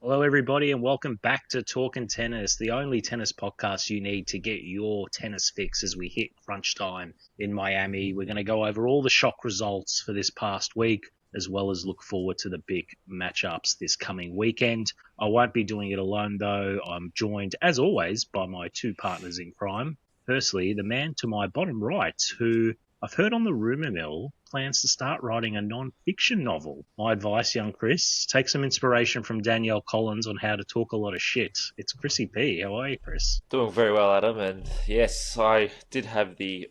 Hello, everybody, and welcome back to Talkn Tennis, the only tennis podcast you need to get your tennis fix as we hit crunch time in Miami. We're going to go over all the shock results for this past week, as well as look forward to the big matchups this coming weekend. I won't be doing it alone, though. I'm joined, as always, by my two partners in crime. Firstly, the man to my bottom right, who I've heard on the rumour mill plans to start writing a non-fiction novel. My advice, young Chris, take some inspiration from Danielle Collins on how to talk a lot of shit. It's Chrissy P. How are you, Chris? Doing very well, Adam. And yes, I did have the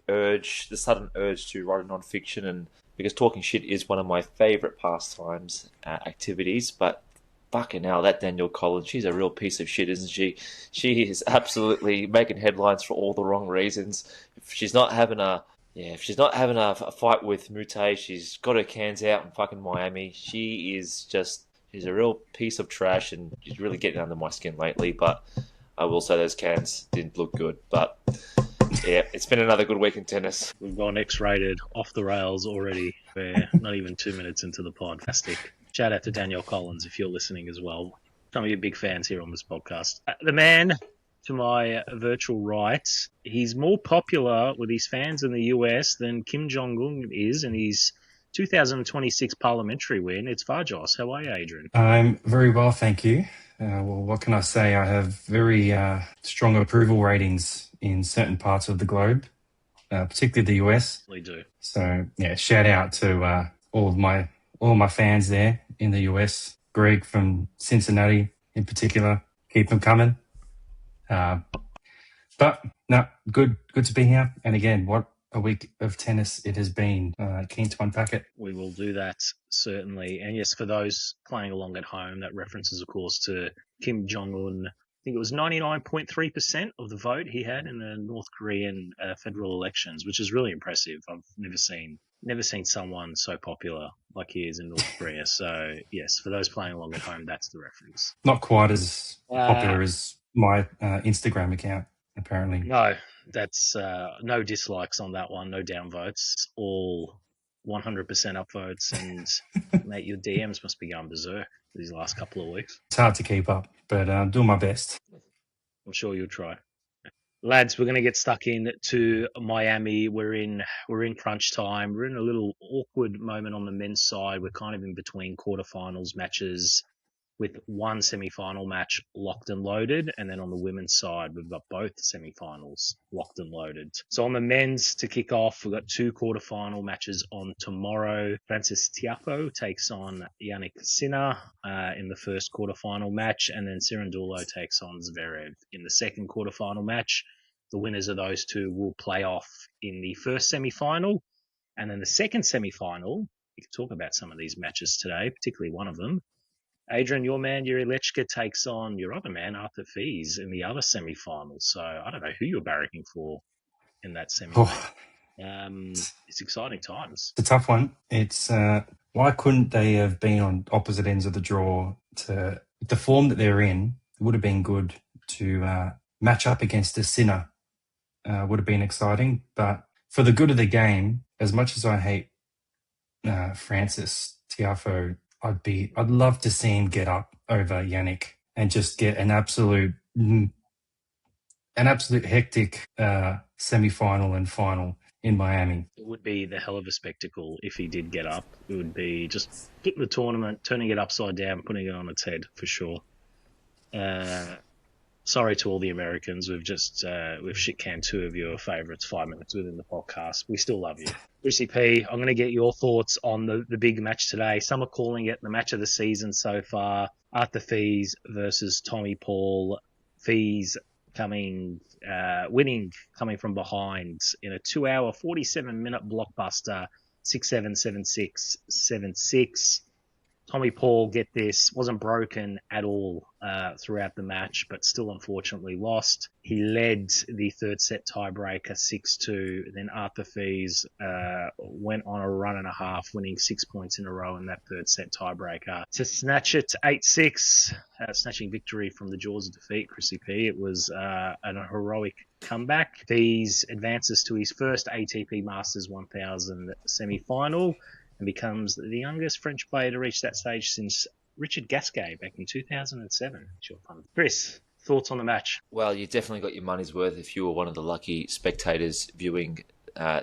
sudden urge to write a non-fiction, and because talking shit is one of my favourite pastimes, activities. But fucking hell, that Danielle Collins, she's a real piece of shit, isn't she? She is absolutely making headlines for all the wrong reasons. If she's not having a fight with Mute, she's got her cans out in fucking Miami. She's a real piece of trash, and she's really getting under my skin lately. But I will say those cans didn't look good. But yeah, it's been another good week in tennis. We've gone X-rated, off the rails already. We're not even 2 minutes into the pod. Fantastic. Shout out to Danielle Collins if you're listening as well. Some of you big fans here on this podcast. The man to my virtual right, he's more popular with his fans in the US than Kim Jong-un is in his 2026 parliamentary win. It's Varjos. How are you, Adrian? I'm very well, thank you. Well, what can I say? I have very strong approval ratings in certain parts of the globe, particularly the US. We do. So, yeah, shout out to all of my fans there in the US. Greg from Cincinnati in particular. Keep them coming. But no, good to be here. And again, what a week of tennis it has been. Keen to unpack it. We will do that, certainly. And yes, for those playing along at home, that references, of course, to Kim Jong-un. I think it was 99.3% of the vote he had in the North Korean federal elections, which is really impressive. I've never seen someone so popular like he is in North Korea. So yes, for those playing along at home, that's the reference. Not quite as popular as my Instagram account, apparently. No, that's no dislikes on that one, no downvotes, all 100% upvotes, and mate, your DMs must be going berserk these last couple of weeks. It's hard to keep up, but I'm doing my best. I'm sure you'll try. Lads, we're going to get stuck into Miami. We're in crunch time. We're in a little awkward moment on the men's side. We're kind of in between quarterfinals matches, with one semi-final match locked and loaded, and then on the women's side, we've got both semi-finals locked and loaded. So on the men's, to kick off, we've got two quarter-final matches on tomorrow. Francis Tiafoe takes on Yannick Sinner in the first quarter-final match, and then Cirondeullo takes on Zverev in the second quarter-final match. The winners of those two will play off in the first semi-final, and then the second semi-final. We can talk about some of these matches today, particularly one of them. Adrian, your man, Yuri Lehecka, takes on your other man, Arthur Fils, in the other semi-final. So I don't know who you're barracking for in that semi-final. It's exciting times. It's a tough one. It's why couldn't they have been on opposite ends of the draw? To the form that they're in, it would have been good to match up against a Sinner. Would have been exciting. But for the good of the game, as much as I hate Francis Tiafoe, I'd love to see him get up over Yannick and just get an absolute hectic semi-final and final in Miami. It would be the hell of a spectacle if he did get up. It would be just flipping the tournament, turning it upside down, putting it on its head for sure. Sorry to all the Americans. We've shit-canned two of your favourites 5 minutes within the podcast. We still love you. Chrissy P, I'm going to get your thoughts on the big match today. Some are calling it the match of the season so far. Arthur Fils versus Tommy Paul. Fils winning coming from behind in a 2-hour, 47-minute blockbuster, 6-7, 7-6, 7-6. Tommy Paul, get this, wasn't broken at all throughout the match, but still unfortunately lost. He led the third set tiebreaker 6-2. Then Arthur Fils went on a run and a half, winning 6 points in a row in that third set tiebreaker to snatch it 8-6, snatching victory from the jaws of defeat, Chrissy P. It was a heroic comeback. Fils advances to his first ATP Masters 1000 semi-final and becomes the youngest French player to reach that stage since Richard Gasquet back in 2007. Sure fun. Chris, thoughts on the match? Well, you definitely got your money's worth if you were one of the lucky spectators viewing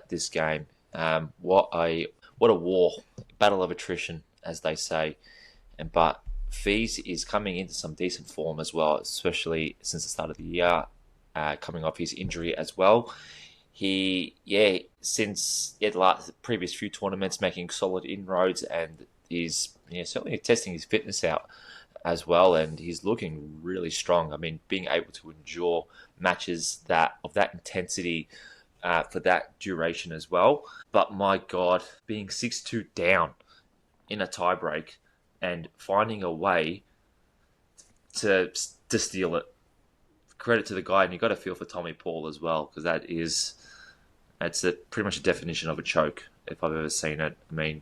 this game. What a war, battle of attrition, as they say. But Fees is coming into some decent form as well, especially since the start of the year, coming off his injury as well. Since the previous few tournaments, making solid inroads, and is certainly testing his fitness out as well, and he's looking really strong. I mean, being able to endure matches of that intensity for that duration as well. But my God, being 6-2 down in a tiebreak and finding a way to steal it. Credit to the guy, and you got to feel for Tommy Paul as well, because that's pretty much a definition of a choke if I've ever seen it. I mean,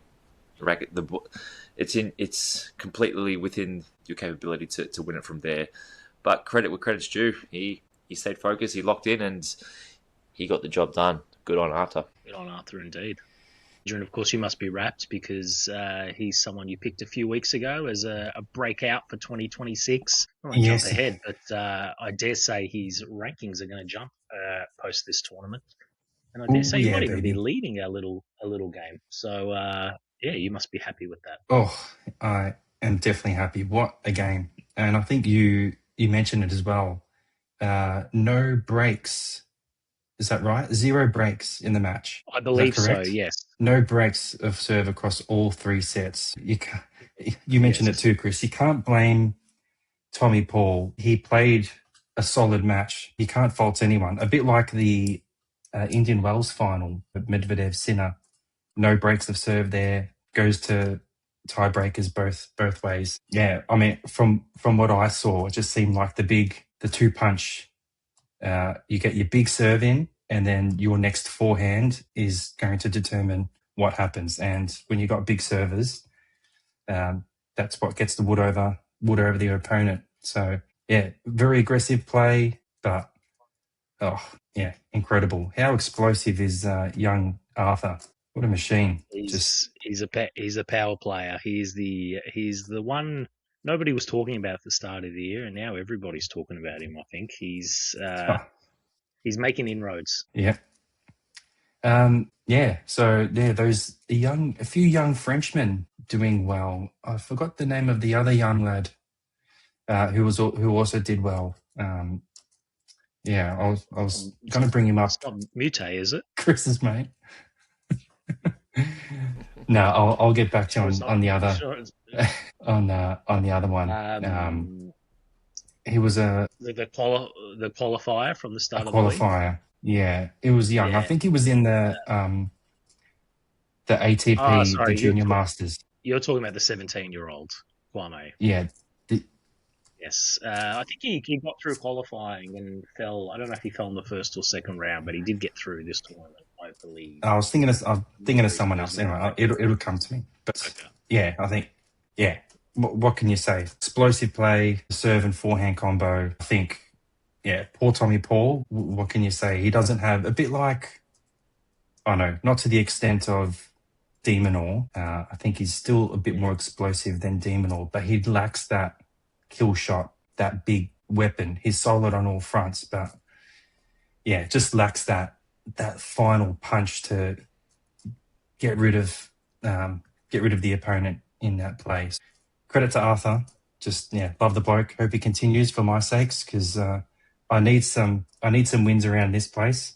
it's completely within your capability to win it from there. But credit where credit's due. He stayed focused, he locked in, and he got the job done. Good on Arthur. Good on Arthur, indeed. And of course, you must be rapt because he's someone you picked a few weeks ago as a breakout for 2026. I won't jump ahead, but I dare say his rankings are going to jump post this tournament. And I dare say you might even be leading a little game. So, you must be happy with that. Oh, I am definitely happy. What a game. And I think you mentioned it as well. No breaks. Is that right? 0 breaks in the match. I believe so, yes. No breaks of serve across all 3 sets. You mentioned it too, Chris. You can't blame Tommy Paul. He played a solid match. You can't fault anyone. A bit like the Indian Wells final, Medvedev Sinner. No breaks of serve there. Goes to tiebreakers both ways. Yeah, I mean, from what I saw, it just seemed like the 2-punch. You get your big serve in, and then your next forehand is going to determine what happens. And when you got big servers, that's what gets the wood over the opponent. So yeah, very aggressive play, but incredible. How explosive is young Arthur? What a machine! He's a power player. He's the one nobody was talking about at the start of the year, and now everybody's talking about him. I think he's making inroads. Yeah. So a few young Frenchmen doing well. I forgot the name of the other young lad who also did well. I was going to bring him up. It's not Mute, is it? Chris's mate. No, I'll get back to you on the other on the other one. He was the qualifier from the start of the qualifier. Yeah, it was young. Yeah. I think he was in the ATP, the Junior Masters. You're talking about the 17-year-old Kwame. Yeah. Yes, I think he got through qualifying and fell. I don't know if he fell in the first or second round, but he did get through this tournament, I believe. I was thinking of someone else. Anyway, it'll come to me. But okay. Yeah, I think What can you say? Explosive play, serve and forehand combo. I think, poor Tommy Paul. What can you say? He doesn't have a bit like, not to the extent of de Minaur. I think he's still a bit more explosive than de Minaur, but he lacks that kill shot, that big weapon. He's solid on all fronts, but just lacks that final punch to get rid of the opponent in that play. Credit to Arthur. Just love the bloke. Hope he continues for my sakes, because I need some wins around this place,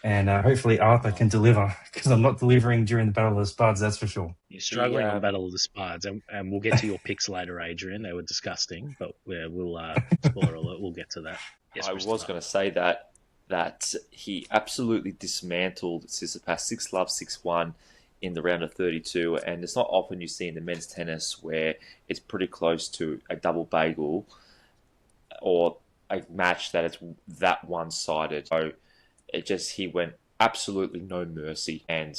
and hopefully Arthur can deliver, because I'm not delivering during the Battle of the Spuds, that's for sure. You're struggling on Battle of the Spuds, and we'll get to your picks later, Adrian. They were disgusting, but we'll spoiler alert. We'll get to that. Yes, I was going to say that he absolutely dismantled Tsitsipas 6-love 6-1. In the round of 32, and it's not often you see in the men's tennis where it's pretty close to a double bagel or a match that is that one-sided. So he went absolutely no mercy, and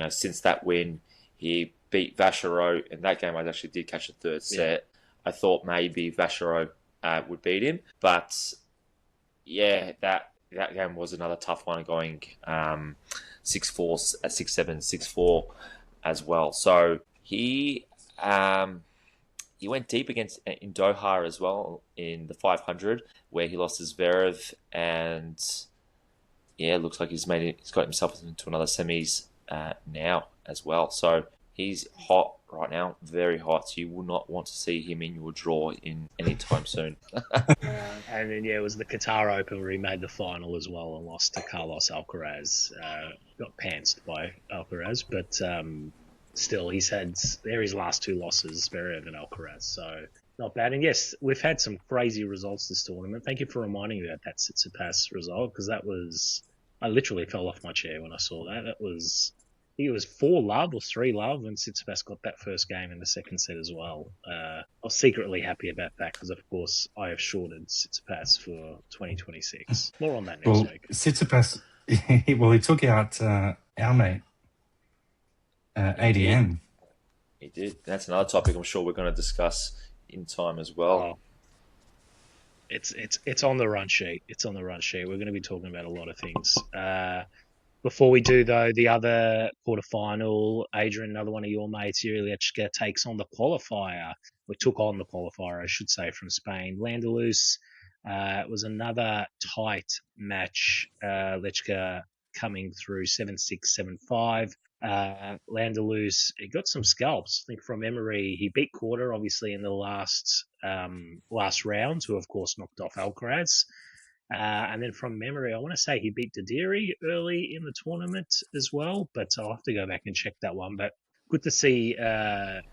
since that win, he beat Vachereau. In that game, I actually did catch a third set. I thought maybe Vachereau would beat him, but that game was another tough one, going 6-4, 6-7, 6-4 as well. So he he went deep against in Doha as well in the 500, where he lost to Zverev, and yeah, it looks like he's got himself into another semis now as well. So he's hot right now, very hot. So you will not want to see him in your draw in any time soon. And then, it was the Qatar Open where he made the final as well and lost to Carlos Alcaraz. Got pantsed by Alcaraz, but still, they're his last two losses, Zverev and Alcaraz. So not bad. And yes, we've had some crazy results this tournament. Thank you for reminding me about that Tsitsipas result, because I literally fell off my chair when I saw that. I think it was 4-love or 3-love when Tsitsipas got that first game in the second set as well. I was secretly happy about that because, of course, I have shorted Tsitsipas for 2026. More on that next week. Tsitsipas, he took out our mate, ADM. He did. That's another topic I'm sure we're going to discuss in time as well. Oh, it's on the run sheet. It's on the run sheet. We're going to be talking about a lot of things. Before we do, though, the other quarterfinal, Adrian, another one of your mates, Lehecka, takes on the qualifier. We took on the qualifier, I should say, from Spain. Landalus. It was another tight match. Lehecka coming through 7-6, 7-5. Landalus, he got some scalps. I think from memory, he beat Korda, obviously, in the last round, who, of course, knocked off Alcaraz. And then from memory, I want to say he beat Dadiri early in the tournament as well, but I'll have to go back and check that one. But good to see another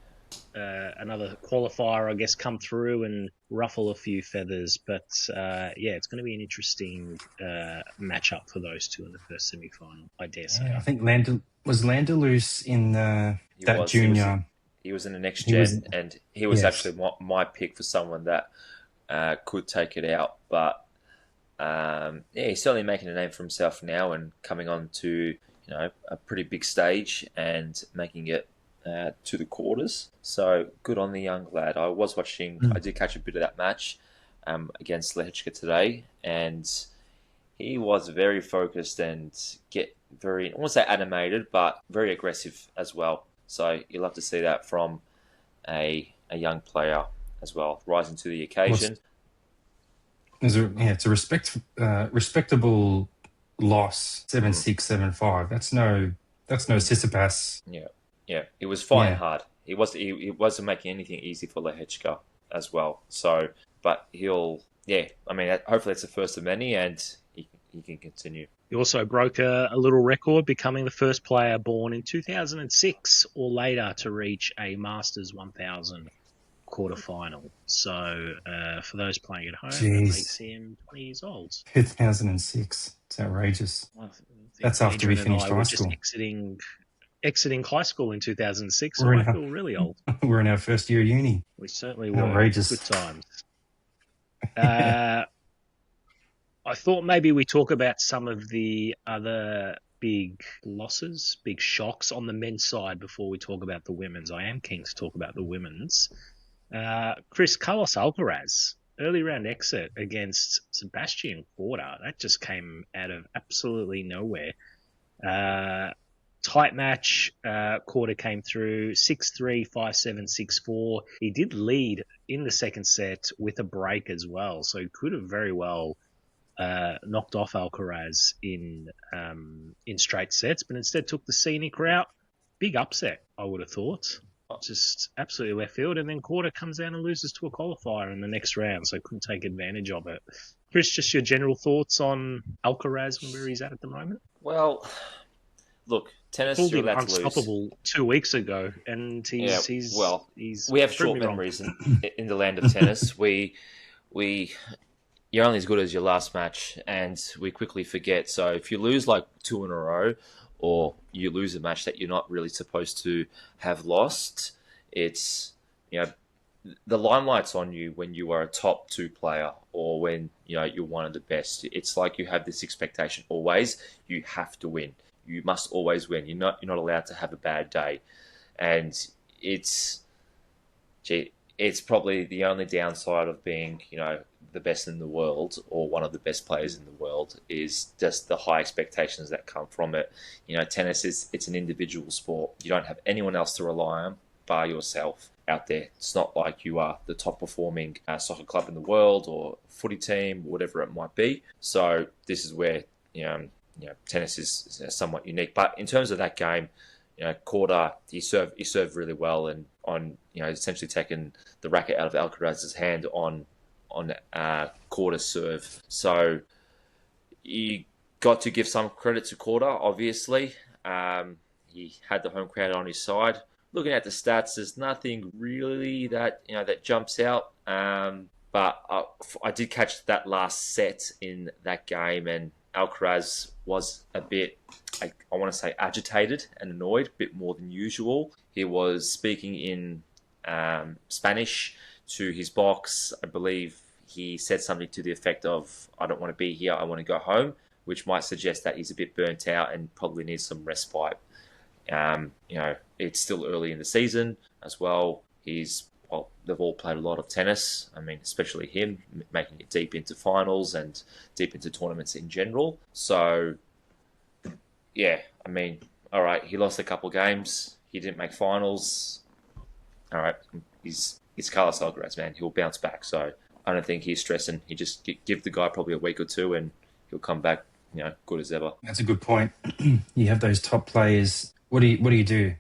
qualifier, I guess, come through and ruffle a few feathers. But it's going to be an interesting matchup for those two in the first semi-final, I dare say. I think Landalus in that junior. He was in the next gen, and he was actually my pick for someone that could take it out. But he's certainly making a name for himself now and coming on to a pretty big stage and making it to the quarters. So good on the young lad. I was watching. I did catch a bit of that match against Lehecka today, and he was very focused and I won't say animated, but very aggressive as well. So you'll have to see that from a young player as well, rising to the occasion. It's a respectable loss, 7-6, 7-5. That's no Tsitsipas. Yeah. He was fighting hard. He wasn't making anything easy for Lehecka as well. So, but hopefully it's the first of many, and he can continue. He also broke a little record, becoming the first player born in 2006 or later to reach a Masters 1000 quarterfinal. So for those playing at home, that makes him 20 years old. 2006. It's outrageous. That's after we finished high school. Just exiting high school in 2006, so I feel really old. We're in our first year of uni. We certainly were. Outrageous. Good times. I thought maybe we talk about some of the other big losses, big shocks on the men's side before we talk about the women's. I am keen to talk about the women's. Carlos Alcaraz, early round exit against Sebastian Korda. That just came out of absolutely nowhere. Tight match. Korda came through 6-3, 5-7, 6-4. He did lead in the second set with a break as well, so he could have very well knocked off Alcaraz in straight sets, but instead took the scenic route. Big upset, I would have thought. Just absolutely left field, and then Korda comes down and loses to a qualifier in the next round, so couldn't take advantage of it. Chris, just your general thoughts on Alcaraz and where he's at the moment? Well, look, tennis, called you're him allowed to unstoppable lose 2 weeks ago, and we have short memories in the land of tennis. You're only as good as your last match, and we quickly forget. So if you lose like 2 in a row, or you lose a match that you're not really supposed to have lost, it's the limelight's on you when you are a top 2 player, or when you're one of the best. It's like you have this expectation always. You have to win. You must always win. You're not allowed to have a bad day, and it's probably the only downside of being the best in the world, or one of the best players in the world, is just the high expectations that come from it. Tennis it's an individual sport. You don't have anyone else to rely on bar yourself. out there. It's not like you are the top performing soccer club in the world or footy team, whatever it might be. So this is where tennis is somewhat unique. But in terms of that game, Korda, he served really well, and on essentially taken the racket out of Alcaraz's hand on Korda's serve. So you got to give some credit to Korda, obviously. He had the home crowd on his side. Looking at the stats, there's nothing really that jumps out. But I did catch that last set in that game, and Alcaraz was a bit, I want to say, agitated and annoyed, a bit more than usual. He was speaking in Spanish to his box. I believe he said something to the effect of, "I don't want to be here, I want to go home," which might suggest that he's a bit burnt out and probably needs some respite. It's still early in the season as well. They've all played a lot of tennis. I mean, especially him, making it deep into finals and deep into tournaments in general. So, yeah, I mean, all right, he lost a couple of games. He didn't make finals. All right, he's Carlos Alcaraz, man. He'll bounce back. So I don't think he's stressing. He just give the guy probably a week or two, and he'll come back, good as ever. That's a good point. You have those top players. What do you do?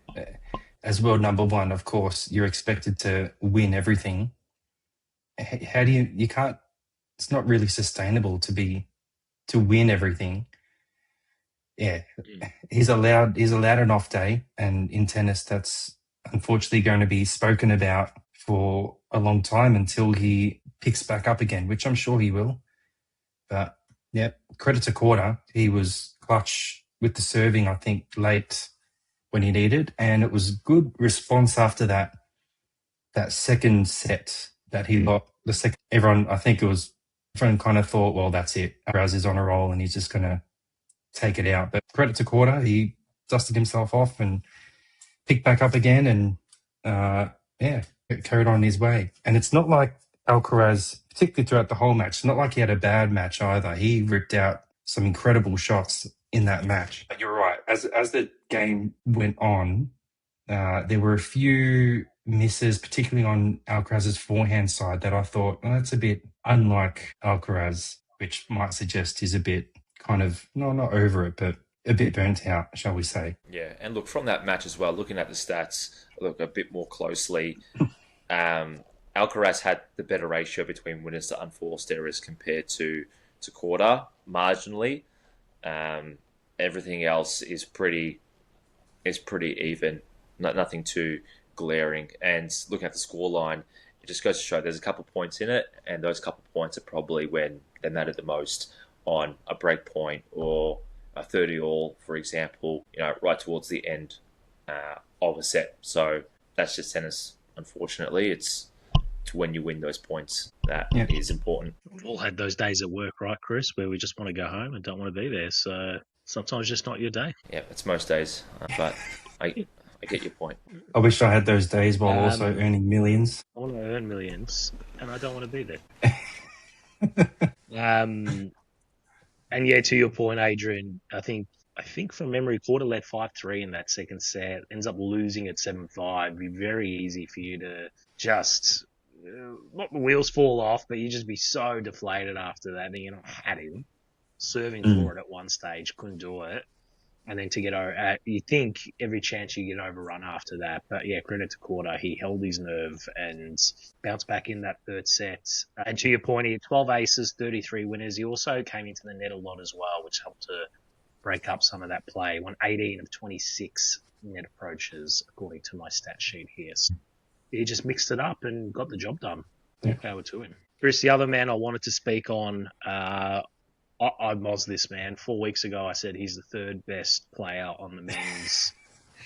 As world number one, of course, you're expected to win everything. How do you can't, it's not really sustainable to win everything. Yeah. He's allowed an off day, and in tennis, that's unfortunately going to be spoken about for a long time until he picks back up again, which I'm sure he will. But yeah, credit to Korda. He was clutch with the serving, I think, late when he needed, and it was good response after that second set that he got. Everyone kind of thought, well, that's it. Alcaraz is on a roll and he's just going to take it out. But credit to Korda, he dusted himself off and picked back up again, and carried on his way. And it's not like Alcaraz, particularly throughout the whole match, it's not like he had a bad match either. He ripped out some incredible shots in that match. But you're right. As the game went on, there were a few misses, particularly on Alcaraz's forehand side, that I thought, that's a bit unlike Alcaraz, which might suggest he's a bit kind of, not over it, but a bit burnt out, shall we say. Yeah, and look, from that match as well, looking at the stats, look a bit more closely, Alcaraz had the better ratio between winners to unforced errors compared to Korda, marginally. Everything else is pretty even, nothing too glaring. And looking at the scoreline, it just goes to show there's a couple of points in it, and those couple of points are probably when they matter the most, on a break point or a 30-all, for example, right towards the end of a set. So that's just tennis, unfortunately. It's when you win those points that is important. We've all had those days at work, right, Chris, where we just want to go home and don't want to be there. So sometimes just not your day. Yeah, it's most days, but I get your point. I wish I had those days while also earning millions. I want to earn millions, and I don't want to be there. And yeah, to your point, Adrian, I think from memory, Korda led 5-3 in that second set, ends up losing at 7-5. It'd be very easy for you to just, not the wheels fall off, but you just be so deflated after that. Then had him serving for it at one stage, couldn't do it. And then to get over, you think every chance you get overrun after that. But yeah, credit to Korda. He held his nerve and bounced back in that third set. And to your point, he had 12 aces, 33 winners. He also came into the net a lot as well, which helped to break up some of that play. Won 18 of 26 net approaches, according to my stat sheet here. So he just mixed it up and got the job done. All power to him. Chris, the other man I wanted to speak on, I was this man. 4 weeks ago, I said he's the third best player on the men's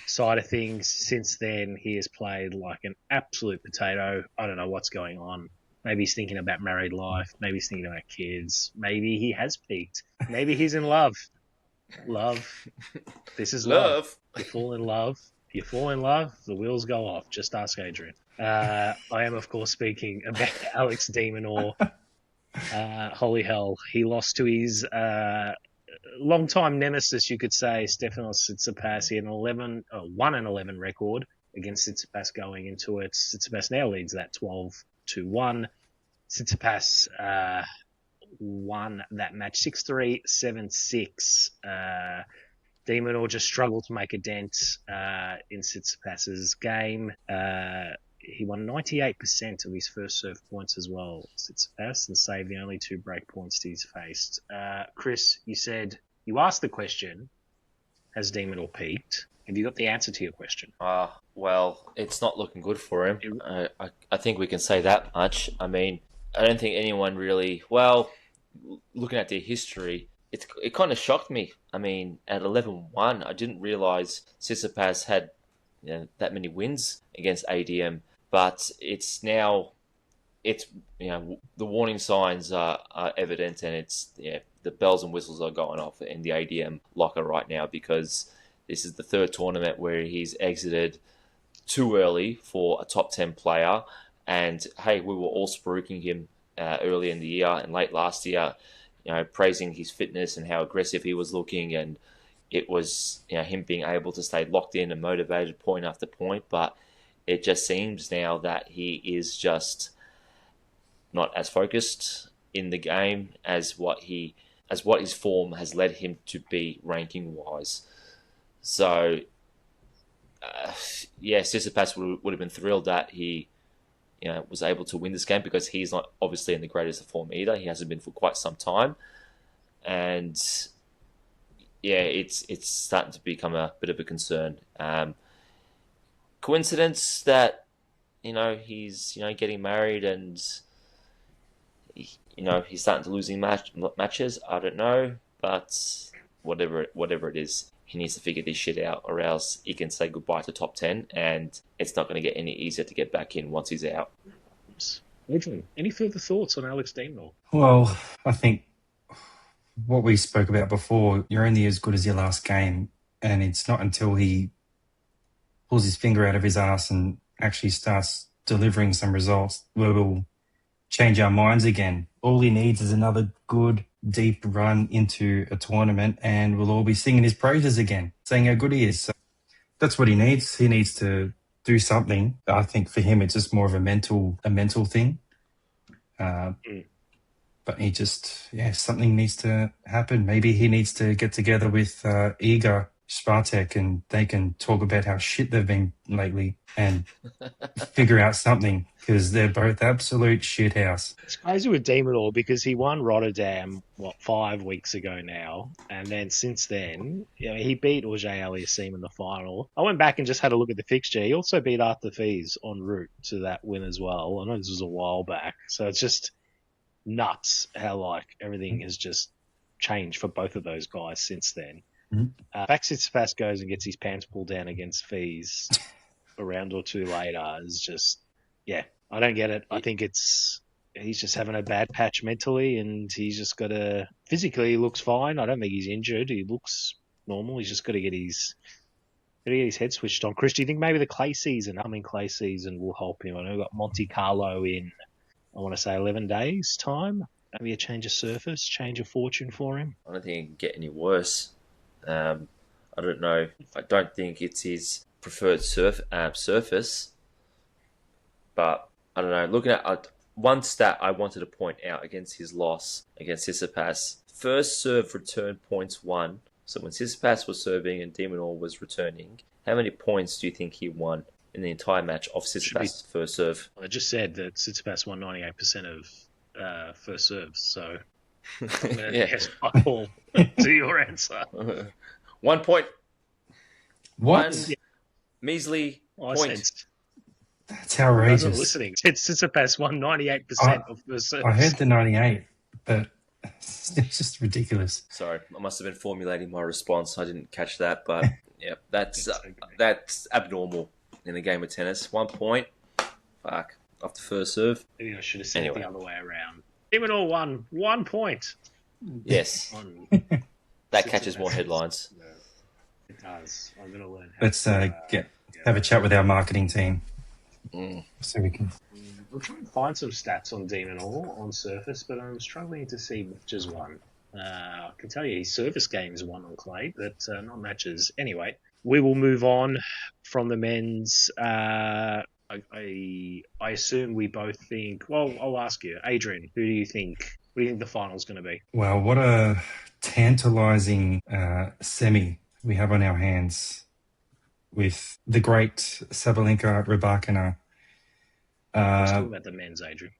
side of things. Since then, he has played like an absolute potato. I don't know what's going on. Maybe he's thinking about married life. Maybe he's thinking about kids. Maybe he has peaked. Maybe he's in love. Love. This is love. You fall in love. You fall in love, the wheels go off. Just ask Adrian. I am, of course, speaking about Alex de Minaur. Holy hell. He lost to his long-time nemesis, you could say, Stefanos Tsitsipas. He had an 1-11 record against Tsitsipas going into it. Tsitsipas now leads that 12-1. Tsitsipas won that match 6-3, 7-6. De Minaur just struggled to make a dent in Tsitsipas's game. He won 98% of his first serve points as well, Tsitsipas, and saved the only 2 break points he's faced. Chris, you asked the question, has De Minaur peaked? Have you got the answer to your question? Well, it's not looking good for him. I think we can say that much. I mean, I don't think anyone really... Well, looking at their history, it kind of shocked me. I mean, at 11-1, I didn't realise Tsitsipas had that many wins against ADM. But it's now, the warning signs are evident, and the bells and whistles are going off in the ADM locker right now, because this is the 3rd tournament where he's exited too early for a top 10 player. And hey, we were all spruiking him early in the year and late last year, praising his fitness and how aggressive he was looking, and it was him being able to stay locked in and motivated point after point. But it just seems now that he is just not as focused in the game as what his form has led him to be ranking wise. So, Tsitsipas would have been thrilled that he, was able to win this game, because he's not obviously in the greatest of form either. He hasn't been for quite some time, and it's starting to become a bit of a concern. Coincidence that he's getting married and he's starting to losing matches. I don't know, but whatever it is, he needs to figure this shit out, or else he can say goodbye to top 10, and it's not going to get any easier to get back in once he's out. Adrian, any further thoughts on Alex de Minaur? Well, I think what we spoke about before, you're only as good as your last game, and it's not until he pulls his finger out of his ass and actually starts delivering some results where we'll change our minds again. All he needs is another good, deep run into a tournament, and we'll all be singing his praises again, saying how good he is. So that's what he needs. He needs to do something. I think for him, it's just more of a mental thing. But he just, something needs to happen. Maybe he needs to get together with Iga Swiatek, and they can talk about how shit they've been lately and figure out something, because they're both absolute shithouse. It's crazy with de Minaur, because he won Rotterdam 5 weeks ago now, and then since then he beat Auger Aliassime in the final. I went back and just had a look at the fixture. He also beat Arthur Fils en route to that win as well. I know this was a while back, so it's just nuts how everything has just changed for both of those guys since then. Tsitsipas goes and gets his pants pulled down against Fils a round or two later is just, I don't get it. I think he's just having a bad patch mentally, and he's just got to, physically he looks fine. I don't think he's injured. He looks normal. He's just got to get his head switched on. Chris, do you think maybe the clay season will help him? I know we've got Monte Carlo in, I want to say 11 days time. Maybe a change of surface, change of fortune for him. I don't think it can get any worse. I don't know. I don't think it's his preferred surface, but I don't know. Looking at one stat I wanted to point out against his loss against Tsitsipas, first serve return points won. So when Tsitsipas was serving and de Minaur was returning, how many points do you think he won in the entire match off Tsitsipas' first serve? I just said that Tsitsipas won 98% of first serves, so I'm going to guess fuck all to your answer. 1 point. What? One measly point. That's outrageous. I'm not listening. Tsitsipas won 98% of first serves. I heard the 98, but it's just ridiculous. Sorry, I must have been formulating my response. I didn't catch that, but that's abnormal in a game of tennis. 1 point. Fuck. Off the first serve. Maybe I should have said it the other way around. De Minaur won 1 point. Yes. That catches more headlines. No, it does. I'm going to learn how Let's have a chat with our marketing team. So we can... I'm trying to find some stats on de Minaur on surface, but I'm struggling to see matches won. I can tell you his service games won on clay, but not matches. Anyway, We will move on from the men's. I assume we both think. Well, I'll ask you, Adrian. Who do you think? What do you think the final's going to be? Well, what a tantalizing semi we have on our hands with the great Sabalenka Rybakina. I was talking about the men's, Adrian.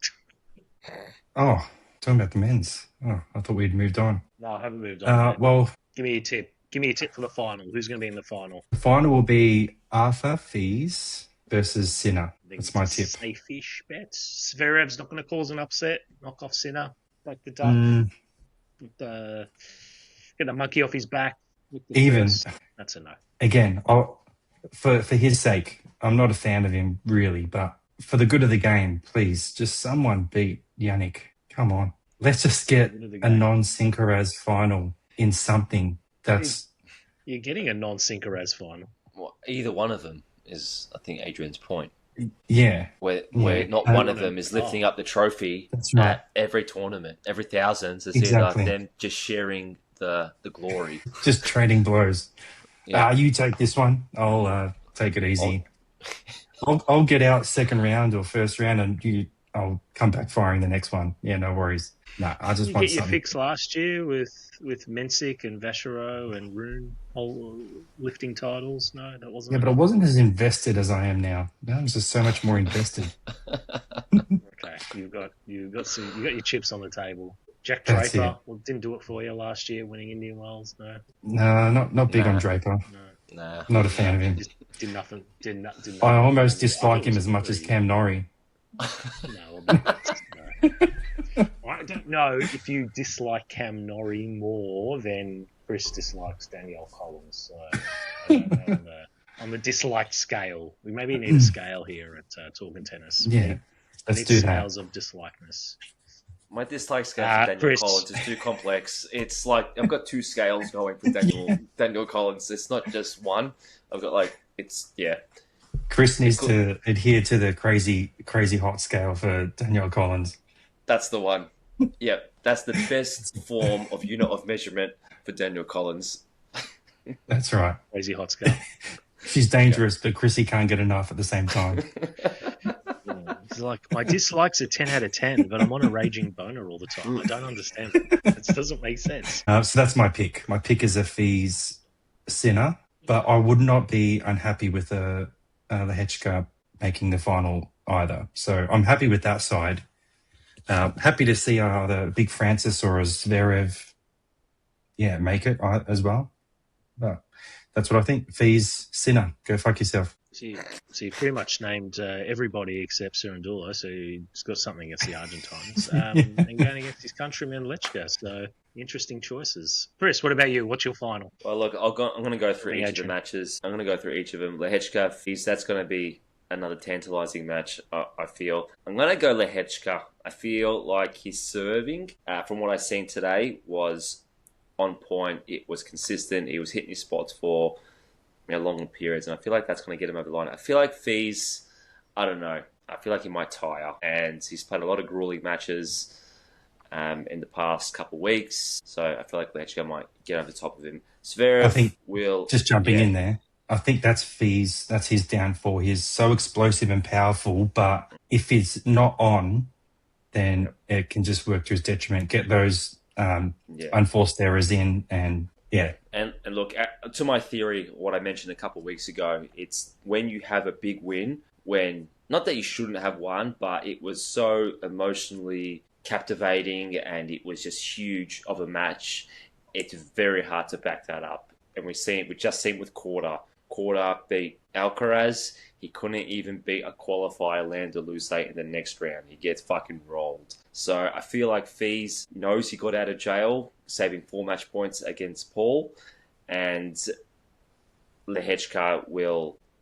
Talking about the men's. Oh, I thought we'd moved on. No, I haven't moved on. Well, give me a tip. Give me a tip for the final. Who's going to be in the final? The final will be Arthur Fees versus Sinner. That's my tip. Safe-ish bet. Zverev's not going to cause an upset. Knock off Sinner like the duck. Get the monkey off his back. That's a no. Again, for his sake, I'm not a fan of him really, but for the good of the game, please, just someone beat Yannick. Come on. Let's just get a non-Sinkeraz final in something that's... You're getting a non-Sinkeraz final. Well, either one of them is, I think, Adrian's point. Yeah. Where not one of them is lifting up the trophy at every tournament, every thousands. It's either them just sharing the glory. Just trading blows. Yeah. You take this one. I'll take it easy. I'll get out second round or first round and I'll come back firing the next one. Yeah, no worries. No, I just want get your fix last year with Mensik and Vachereau and Rune all lifting titles. No, that wasn't. Yeah, but I wasn't as invested as I am now. Now I'm just so much more invested. Okay, you got your chips on the table. Jack Draper didn't do it for you last year, winning Indian Wells. No, not big on Draper. No, not a fan of him. Just did nothing. Did nothing. I almost dislike him as much as Cam Norrie. No. I don't know if you dislike Cam Norrie more than Chris dislikes Danielle Collins. So on the disliked scale, we maybe need a scale here at Talkn Tennis. Yeah, let's do that. Scales of dislikeness. My dislike scale for Danielle Collins is too complex. It's like I've got two scales going for Danielle Collins. It's not just one. I've got Chris needs to adhere to the crazy hot scale for Danielle Collins. That's the one. Yeah, that's the best form of unit of measurement for Danielle Collins. That's right. Crazy hot scale. She's dangerous, but Chrissy can't get enough at the same time. It's like, my dislikes are 10 out of 10, but I'm on a raging boner all the time. I don't understand it. It doesn't make sense. So that's my pick. My pick is a Fees Sinner, but I would not be unhappy with the Lehecka making the final either. So I'm happy with that side. Happy to see either Big Francis or a Zverev, make it as well. But that's what I think. Fees Sinner, go fuck yourself. So you pretty much named everybody except Cerundolo, so he's got something against the Argentines. And going against his countryman Lehecka, so interesting choices. Chris, what about you? What's your final? Well, look, I'm going to go through each of the matches. I'm going to go through each of them. Lehecka, Fees, that's going to be another tantalizing match, I feel. I'm going to go Lehecka. I feel like his serving, from what I've seen today, was on point. It was consistent. He was hitting his spots for longer periods, and I feel like that's going to get him over the line. I feel like Fees, I don't know. I feel like he might tire, and he's played a lot of grueling matches in the past couple of weeks, so I feel like Lehecka might get over the top of him. Zverev will... Just jumping in there, I think that's Fees, that's his downfall. He's so explosive and powerful, but if it's not on, then it can just work to his detriment. Get those unforced errors in, and And look, to my theory, what I mentioned a couple of weeks ago, it's when you have a big win, not that you shouldn't have won, but it was so emotionally captivating and it was just huge of a match, it's very hard to back that up. And we just seen with Korda. Korda beat Alcaraz. He couldn't even beat a qualifier, land or lose late in the next round. He gets fucking rolled. So I feel like Fees knows he got out of jail, saving 4 match points against Paul, and Lehecka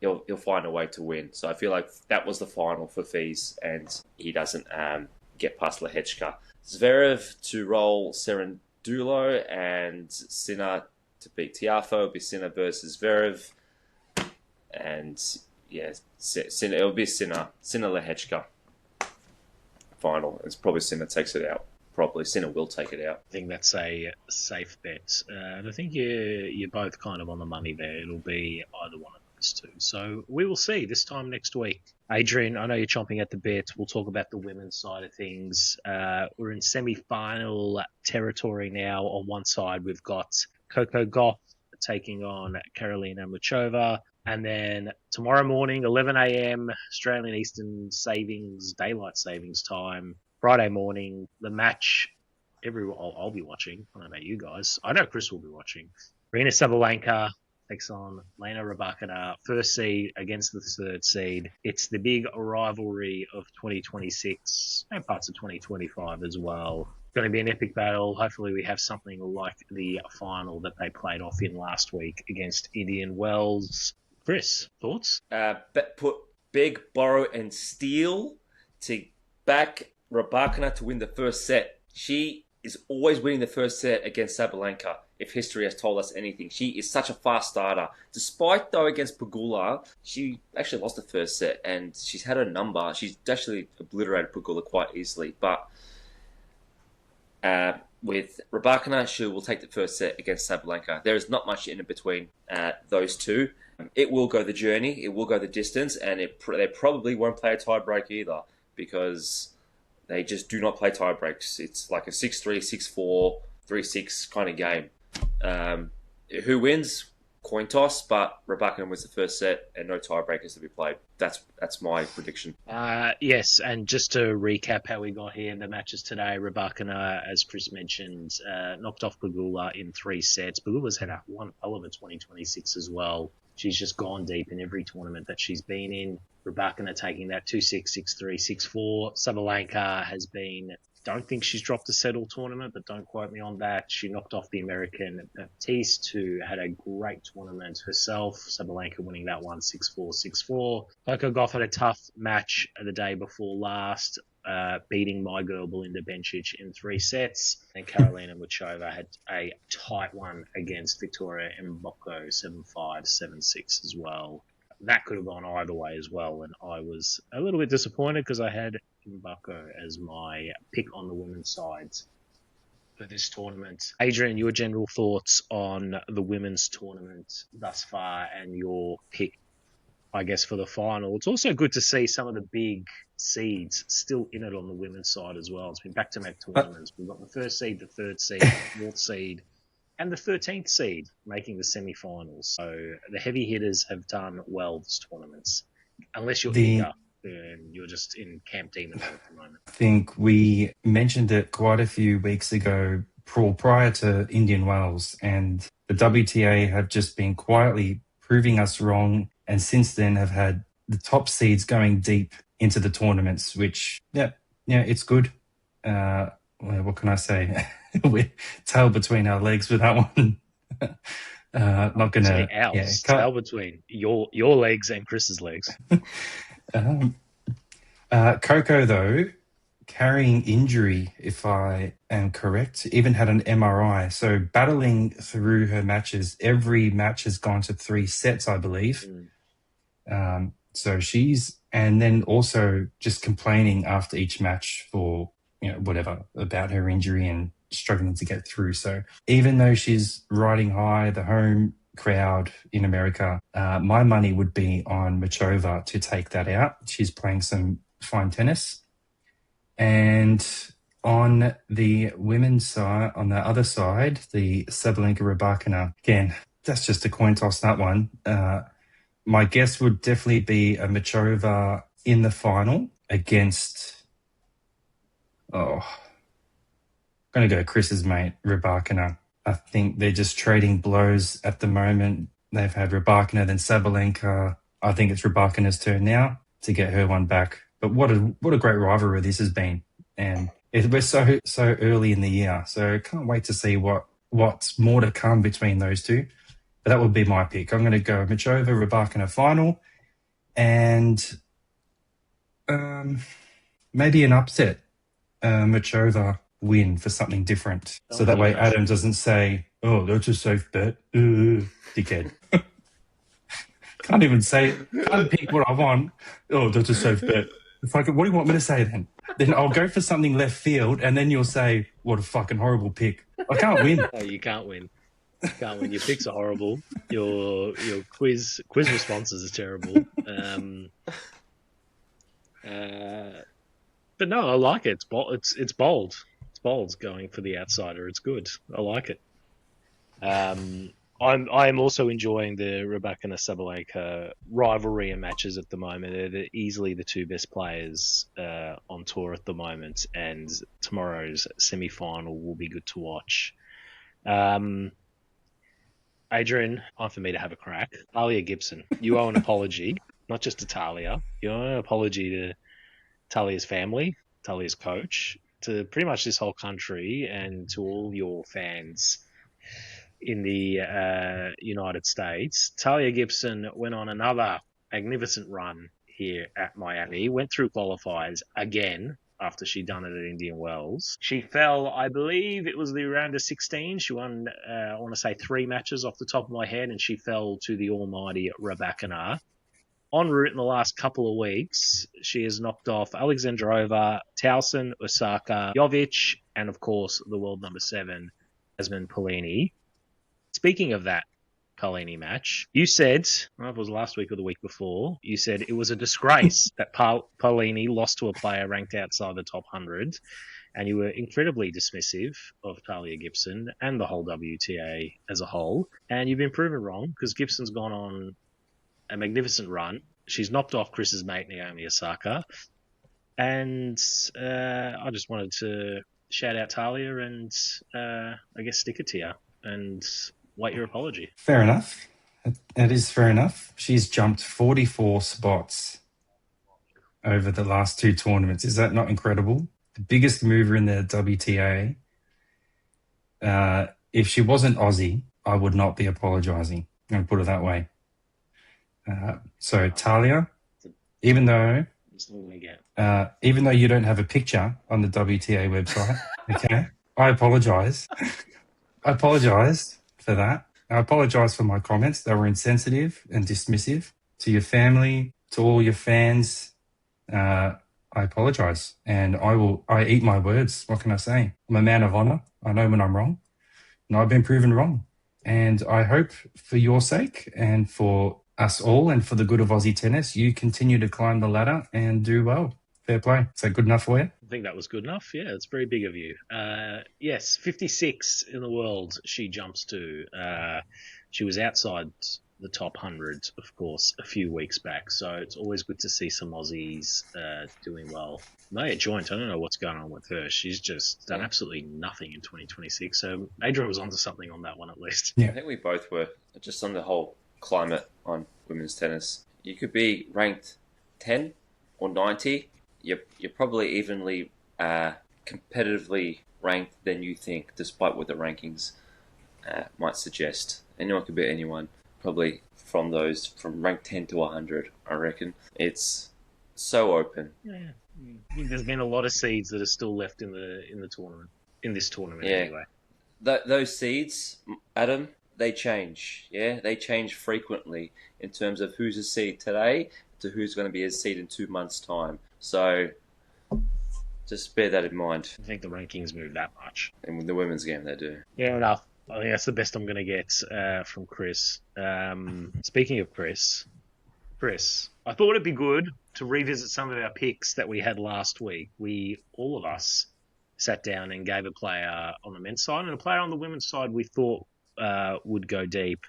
he'll find a way to win. So I feel like that was the final for Fees, and he doesn't get past Lehecka. Zverev to roll Cerundolo, and Sinner to beat Tiafoe. It'll be Sinner versus Zverev, and Sinner, it'll be Sinner Lehecka final. It's probably Sinner takes it out. probably. Sinner will take it out. I think that's a safe bet. And I think you're both kind of on the money there. It'll be either one of those two. So we will see this time next week. Adrian, I know you're chomping at the bit. We'll talk about the women's side of things. We're in semi-final territory now. On one side, we've got Coco Gauff taking on Karolina Muchova. And then tomorrow morning, 11 a.m. Australian Eastern Daylight Savings Time, Friday morning, the match I'll be watching. I don't know about you guys. I know Chris will be watching. Arena Sabalenka takes on Lena Rybakina, first seed against the third seed. It's the big rivalry of 2026 and parts of 2025 as well. Going to be an epic battle. Hopefully we have something like the final that they played off in last week against Indian Wells. Chris, thoughts? Put big, borrow, and steal to back Rybakina to win the first set. She is always winning the first set against Sabalenka, if history has told us anything. She is such a fast starter. Despite, though, against Pegula, she actually lost the first set, and she's had her number. She's actually obliterated Pegula quite easily. But with Rybakina, she will take the first set against Sabalenka. There is not much in between those two. It will go the journey, it will go the distance, and they probably won't play a tie-break either, because they just do not play tie-breaks. It's like a 6-3, 6-4, 3-6 kind of game. Who wins? Coin toss, but Rybakina wins the first set and no tiebreakers to be played. That's my prediction. Yes, and just to recap how we got here, the matches today, Rybakina, as Chris mentioned, knocked off Pegula in 3 sets. Pegula's had one hell of a 2026 as well. She's just gone deep in every tournament that she's been in. Rybakina taking that 2-6, 6-3, 6-4. Sabalenka has been, don't think she's dropped a set all tournament, but don't quote me on that. She knocked off the American Baptiste, who had a great tournament herself. Sabalenka winning that one 6-4, 6-4. Coco Gauff had a tough match the day before last, beating my girl Belinda Bencic in 3 sets. And Karolina Muchova had a tight one against Victoria Mboko 7-5, 7-6 as well. That could have gone either way as well, and I was a little bit disappointed because I had Mboko as my pick on the women's sides for this tournament. Adrian, your general thoughts on the women's tournament thus far and your pick, I guess, for the final. It's also good to see some of the big seeds still in it on the women's side as well. It's been back-to-back tournaments. We've got the first seed, the third seed, the fourth seed, and the 13th seed making the semi-finals. So the heavy hitters have done well this tournament, unless you're eager and you're just in Camp Demon at the moment. I think we mentioned it quite a few weeks ago, prior to Indian Wells, and the WTA have just been quietly proving us wrong, and since then have had the top seeds going deep into the tournaments, which, it's good. What can I say? We're tail between our legs with that one. Not going to... tail between your legs and Chris's legs. Coco, though, carrying injury, if I am correct, even had an MRI. So battling through her matches, every match has gone to 3 sets, I believe. So she's... And then also just complaining after each match for, whatever, about her injury and struggling to get through. So even though she's riding high, the home crowd in America, my money would be on Muchova to take that out. She's playing some fine tennis. And on the women's side, on the other side, the Sabalenka Rybakina, again, that's just a coin toss, that one. My guess would definitely be a Muchova in the final against, I'm going to go Chris's mate, Rybakina. I think they're just trading blows at the moment. They've had Rybakina, then Sabalenka. I think it's Rybakina's turn now to get her one back. But what a great rivalry this has been. And we're so early in the year, so can't wait to see what's more to come between those two. But that would be my pick. I'm going to go Muchova, Rybakina final, and maybe an upset, Muchova win for something different. So that way Adam doesn't say, "Oh, that's a safe bet, dickhead." Can't pick what I want. Oh, that's a safe bet. What do you want me to say then? Then I'll go for something left field, and then you'll say, what a fucking horrible pick. I can't win. No, you can't win. You can't win. Your picks are horrible. Your quiz responses are terrible. But no, I like it. It's bold. It's bold. It's bold going for the outsider. It's good. I like it. I'm also enjoying the Rybakina Sabalenka rivalry and matches at the moment. They're easily the two best players on tour at the moment, and tomorrow's semi-final will be good to watch. Adrian, time for me to have a crack. Talia Gibson, you owe an apology, not just to Talia. You owe an apology to Talia's family, Talia's coach, to pretty much this whole country, and to all your fans in the United States. Talia Gibson went on another magnificent run here at Miami, went through qualifiers again after she'd done it at Indian Wells. She fell, I believe it was the round of 16. She won, I want to say 3 matches off the top of my head, and she fell to the almighty Rybakina. En route in the last couple of weeks, she has knocked off Alexandrova, Towson, Osaka, Jovic, and of course the world number 7, Jasmine Paolini. Speaking of that Paolini match, you said, well, it was last week or the week before, you said it was a disgrace that Paolini lost to a player ranked outside the top 100, and you were incredibly dismissive of Talia Gibson and the whole WTA as a whole, and you've been proven wrong because Gibson's gone on a magnificent run. She's knocked off Chris's mate, Naomi Osaka, and I just wanted to shout out Talia and I guess stick it to you and wait your apology. Fair enough. That is fair enough. She's jumped 44 spots over the last 2 tournaments. Is that not incredible? The biggest mover in the WTA. If she wasn't Aussie, I would not be apologising. I'm going to put it that way. So Talia, even though you don't have a picture on the WTA website, okay, I apologise. I apologise for that. I apologise for my comments. They were insensitive and dismissive to your family, to all your fans. I apologise, and I eat my words. What can I say? I'm a man of honour. I know when I'm wrong, and I've been proven wrong. And I hope for your sake and for us all and for the good of Aussie tennis, you continue to climb the ladder and do well. Fair play. Is that good enough for you? I think that was good enough. Yeah, it's very big of you. Yes, 56 in the world she jumps to. She was outside the top 100, of course, a few weeks back. So it's always good to see some Aussies doing well. Maya Joint, I don't know what's going on with her. She's just done absolutely nothing in 2026. So Adrian was onto something on that one at least. Yeah. I think we both were, just on the whole climate on women's tennis. You could be ranked 10 or 90. You're probably evenly competitively ranked than you think, despite what the rankings might suggest. Anyone could beat anyone. Probably from rank 10 to 100, I reckon. It's so open. Yeah. I think there's been a lot of seeds that are still left in the tournament. In this tournament, anyway. Those seeds, Adam, they change. Yeah, they change frequently in terms of who's a seed today to who's going to be a seed in 2 months' time. So just bear that in mind. I think the rankings move that much. And with the women's game, they do. Yeah, enough. I think that's the best I'm going to get from Chris. Speaking of Chris, I thought it'd be good to revisit some of our picks that we had last week. All of us, sat down and gave a player on the men's side and a player on the women's side we thought would go deep.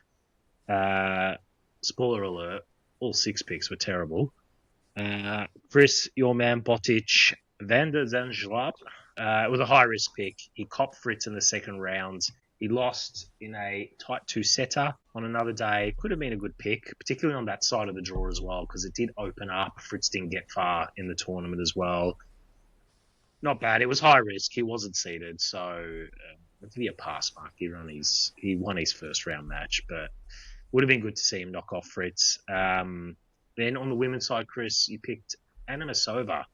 Spoiler alert, all 6 picks were terrible. Chris, your man, Botic, Van der Zangeloop. It was a high-risk pick. He copped Fritz in the second round. He lost in a tight 2-setter on another day. Could have been a good pick, particularly on that side of the draw as well, because it did open up. Fritz didn't get far in the tournament as well. Not bad. It was high risk. He wasn't seeded, so it'd be a pass mark. He won his first round match, but would have been good to see him knock off Fritz. Then on the women's side, Chris, you picked Anna Muchova.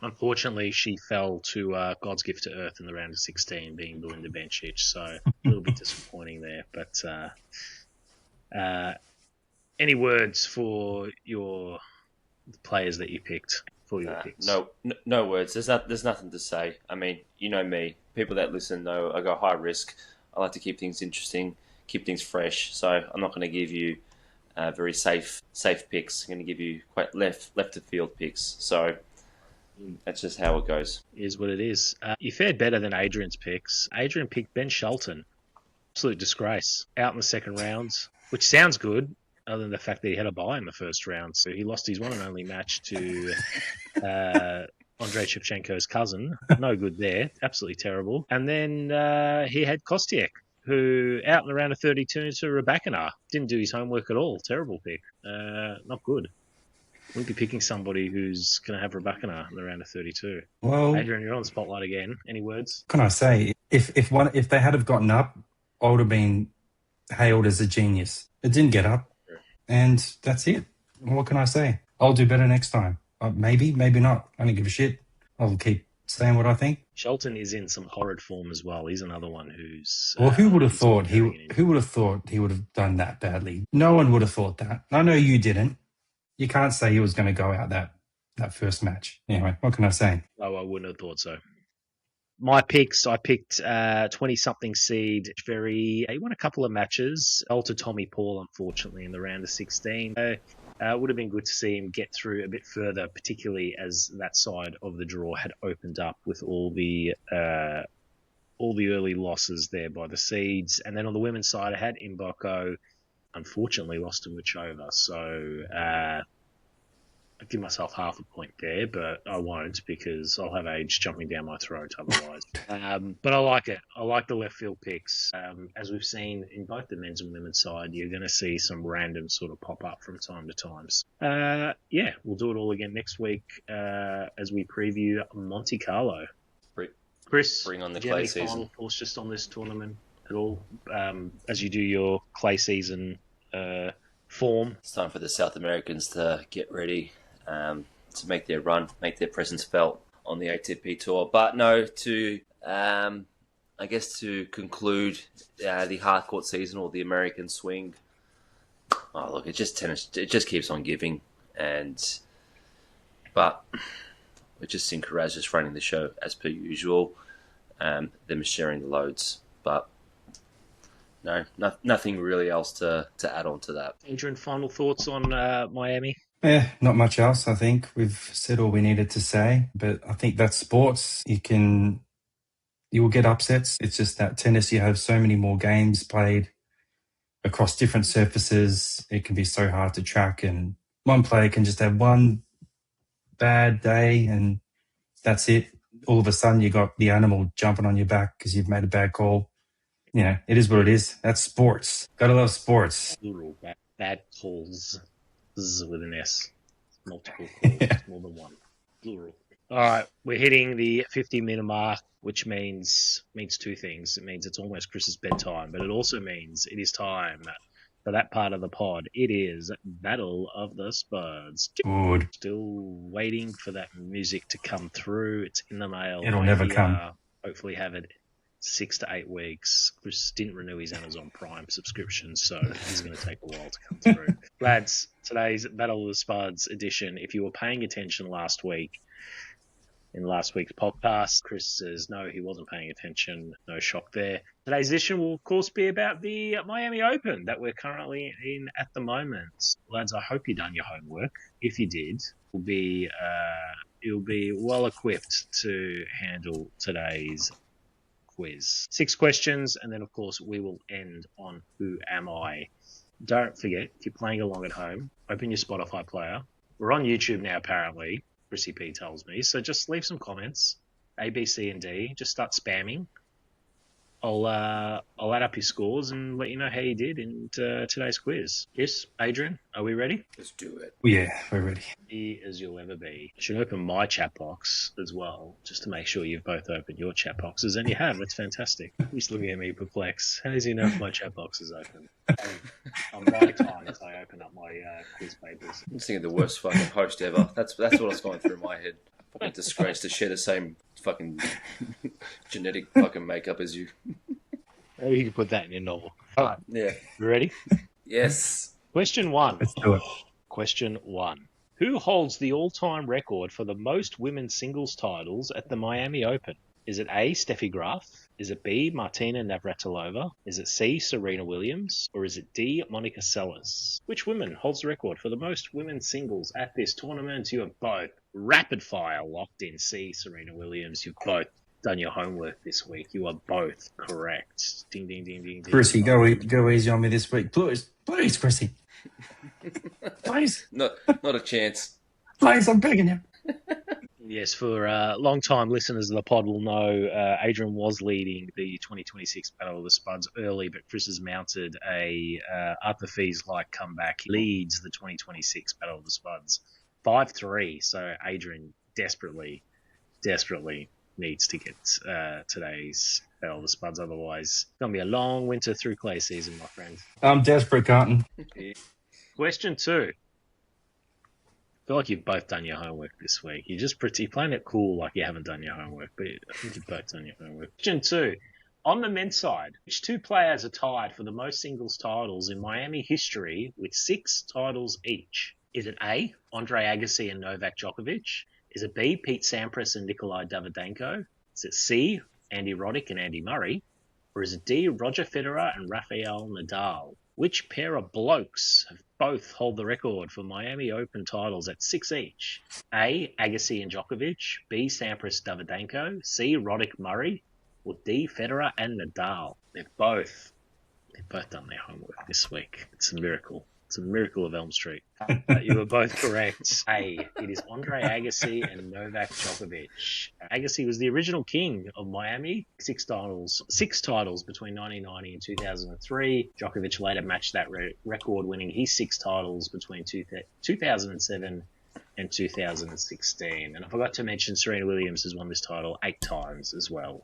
Unfortunately, she fell to God's gift to earth in the round of 16, being Belinda Bencic, so a little bit disappointing there. But any words for the players that you picked? for your picks. No words. There's nothing to say. I mean, you know me. People that listen know I go high risk. I like to keep things interesting, keep things fresh. So I'm not going to give you very safe picks. I'm going to give you quite left of field picks. So that's just how it goes. It is what it is. You fared better than Adrian's picks. Adrian picked Ben Shelton. Absolute disgrace. Out in the second rounds, which sounds good, other than the fact that he had a bye in the first round. So he lost his one and only match to Andrei Shevchenko's cousin. No good there. Absolutely terrible. And then he had Kostiuk, who out in the round of 32 to Rybakina. Didn't do his homework at all. Terrible pick. Not good. Wouldn't be picking somebody who's going to have Rybakina in the round of 32. Well, Adrian, you're on the spotlight again. Any words? What can I say? If they had have gotten up, I would have been hailed as a genius. It didn't get up, and that's it. What can I say? I'll do better next time. Maybe not. I don't give a shit. I'll keep saying what I think. Shelton is in some horrid form as well. He's another one who's... Well, who would have thought he would have done that badly? No one would have thought that. I know you didn't. You can't say he was going to go out that first match. Anyway, what can I say? Oh, I wouldn't have thought so. My picks, I picked 20-something seed. He won a couple of matches. Fell to Tommy Paul, unfortunately, in the round of 16. It would have been good to see him get through a bit further, particularly as that side of the draw had opened up with all the early losses there by the seeds. And then on the women's side, I had Mboko. Unfortunately, lost to Muchova. So I'd give myself half a point there, but I won't because I'll have age jumping down my throat otherwise. But I like it. I like the left field picks. As we've seen in both the men's and women's side, you're going to see some random sort of pop up from time to time. Yeah, we'll do it all again next week as we preview Monte Carlo. Chris, bring on the do you have clay any season. Final thoughts just on this tournament at all? As you do your clay season form. It's time for the South Americans to get ready to make their run, make their presence felt on the ATP tour. But no, I guess to conclude the hardcourt season or the American swing. Oh, look, it's just tennis. It just keeps on giving, but it's just Alcaraz just running the show as per usual. Them sharing the loads, but no, nothing really else to add on to that. Adrian, final thoughts on Miami? Not much else. I think we've said all we needed to say, but I think that's sports. You will get upsets. It's just that tennis, you have so many more games played across different surfaces. It can be so hard to track, and one player can just have one bad day and that's it. All of a sudden you got the animal jumping on your back because you've made a bad call. You know, it is what it is. That's sports. Gotta love sports. Plural, bad calls with an S. Multiple calls, more than one. Plural. All right, we're hitting the 50-minute mark, which means two things. It means it's almost Chris's bedtime, but it also means it is time for that part of the pod. It is Battle of the Spuds. Good. Still waiting for that music to come through. It's in the mail. It'll never come. Hopefully have it 6 to 8 weeks. Chris didn't renew his Amazon Prime subscription, so it's going to take a while to come through. Lads, today's Battle of the Spuds edition, if you were paying attention last week, in last week's podcast, Chris says no, he wasn't paying attention. No shock there. Today's edition will, of course, be about the Miami Open that we're currently in at the moment. Lads, I hope you've done your homework. If you did, you'll be well equipped to handle today's quiz. 6 questions, and then, of course, we will end on Who Am I? Don't forget, if you're playing along at home, open your Spotify player. We're on YouTube now, apparently. Chrissy P tells me. So just leave some comments, A, B, C, and D. Just start spamming. I'll add up your scores and let you know how you did in today's quiz. Yes, Adrian, are we ready? Let's do it. Yeah, we're ready. Ready as you'll ever be. I should open my chat box as well, just to make sure you've both opened your chat boxes, and you have. That's fantastic. He's looking at me perplexed. How does he know if my chat box is open? I'm buying time as I open up my quiz papers. I'm just thinking the worst fucking host ever. That's what was going through my head. Fucking disgrace to share the same fucking genetic fucking makeup as you. Maybe you can put that in your novel. All right. Yeah. You ready? Yes. Question 1. Let's do it. Question 1. Who holds the all-time record for the most women's singles titles at the Miami Open? Is it A, Steffi Graf? Is it B, Martina Navratilova? Is it C, Serena Williams? Or is it D, Monica Seles? Which woman holds the record for the most women's singles at this tournament? You have both rapid fire locked in C, Serena Williams. You've both done your homework this week. You are both correct. Ding, ding, ding, ding, ding. Chrissy, go easy on me this week. Please, Chrissy. Please. Not a chance. Please, I'm begging you. Yes, for long-time listeners of the pod will know Adrian was leading the 2026 Battle of the Spuds early, but Chris has mounted a Arthur Fees-like comeback. He leads the 2026 Battle of the Spuds 5-3, so Adrian desperately needs to get today's Battle of the Spuds, otherwise it's going to be a long winter through clay season, my friend. I'm desperate, Carlton. Question 2. I feel like you've both done your homework this week. You're playing it cool like you haven't done your homework, but I think you've both done your homework. Question 2. On the men's side, which two players are tied for the most singles titles in Miami history with 6 titles each? Is it A, Andre Agassi and Novak Djokovic? Is it B, Pete Sampras and Nikolai Davydenko? Is it C, Andy Roddick and Andy Murray? Or is it D, Roger Federer and Rafael Nadal? Which pair of blokes have both hold the record for Miami Open titles at 6 each? A, Agassi and Djokovic, B, Sampras Davydenko, C, Roddick Murray, or D, Federer and Nadal? They've both done their homework this week. It's a miracle. It's a miracle of Elm Street. You were both correct. A, it is Andre Agassi and Novak Djokovic. Agassi was the original king of Miami. 6 titles between 1990 and 2003. Djokovic later matched that record, winning his 6 titles between 2007 and 2016. And I forgot to mention Serena Williams has won this title 8 times as well.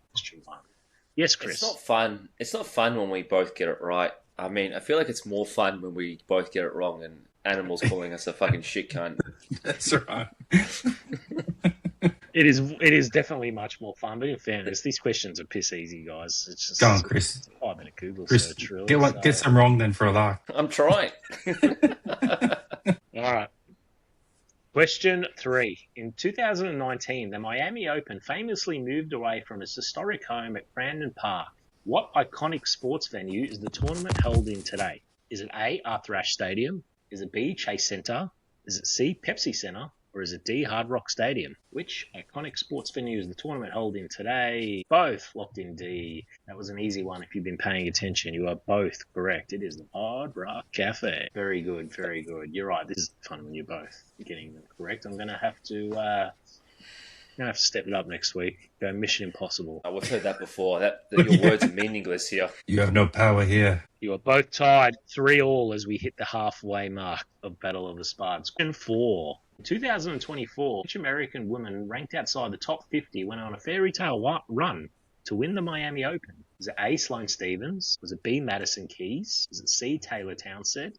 Yes, Chris. It's not fun. It's not fun when we both get it right. I mean, I feel like it's more fun when we both get it wrong and Animal's calling us a fucking shit cunt. That's right. It is definitely much more fun, but in fairness, these questions are piss easy, guys. It's just Go on, Chris. a 5-minute Google Chris, search, really. get some wrong then for a lark. I'm trying. All right. Question 3. In 2019, the Miami Open famously moved away from its historic home at Brandon Park. What iconic sports venue is the tournament held in today? Is it A, Arthur Ashe Stadium? Is it B, Chase Center? Is it C, Pepsi Center? Or is it D, Hard Rock Stadium? Which iconic sports venue is the tournament held in today? Both locked in D. That was an easy one if you've been paying attention. You are both correct. It is the Hard Rock Cafe. Very good, very good. You're right. This is fun when you're both getting them correct. I'm going to have to step it up next week. Go Mission Impossible. We've heard that before. That your words are meaningless here. You have no power here. You are both tied 3-3 as we hit the halfway mark of Battle of the Spuds. Question 4. In 2024, which American woman ranked outside the top 50 went on a fairy tale run to win the Miami Open? Was it A, Sloane Stephens? Was it B, Madison Keys? Was it C, Taylor Townsend?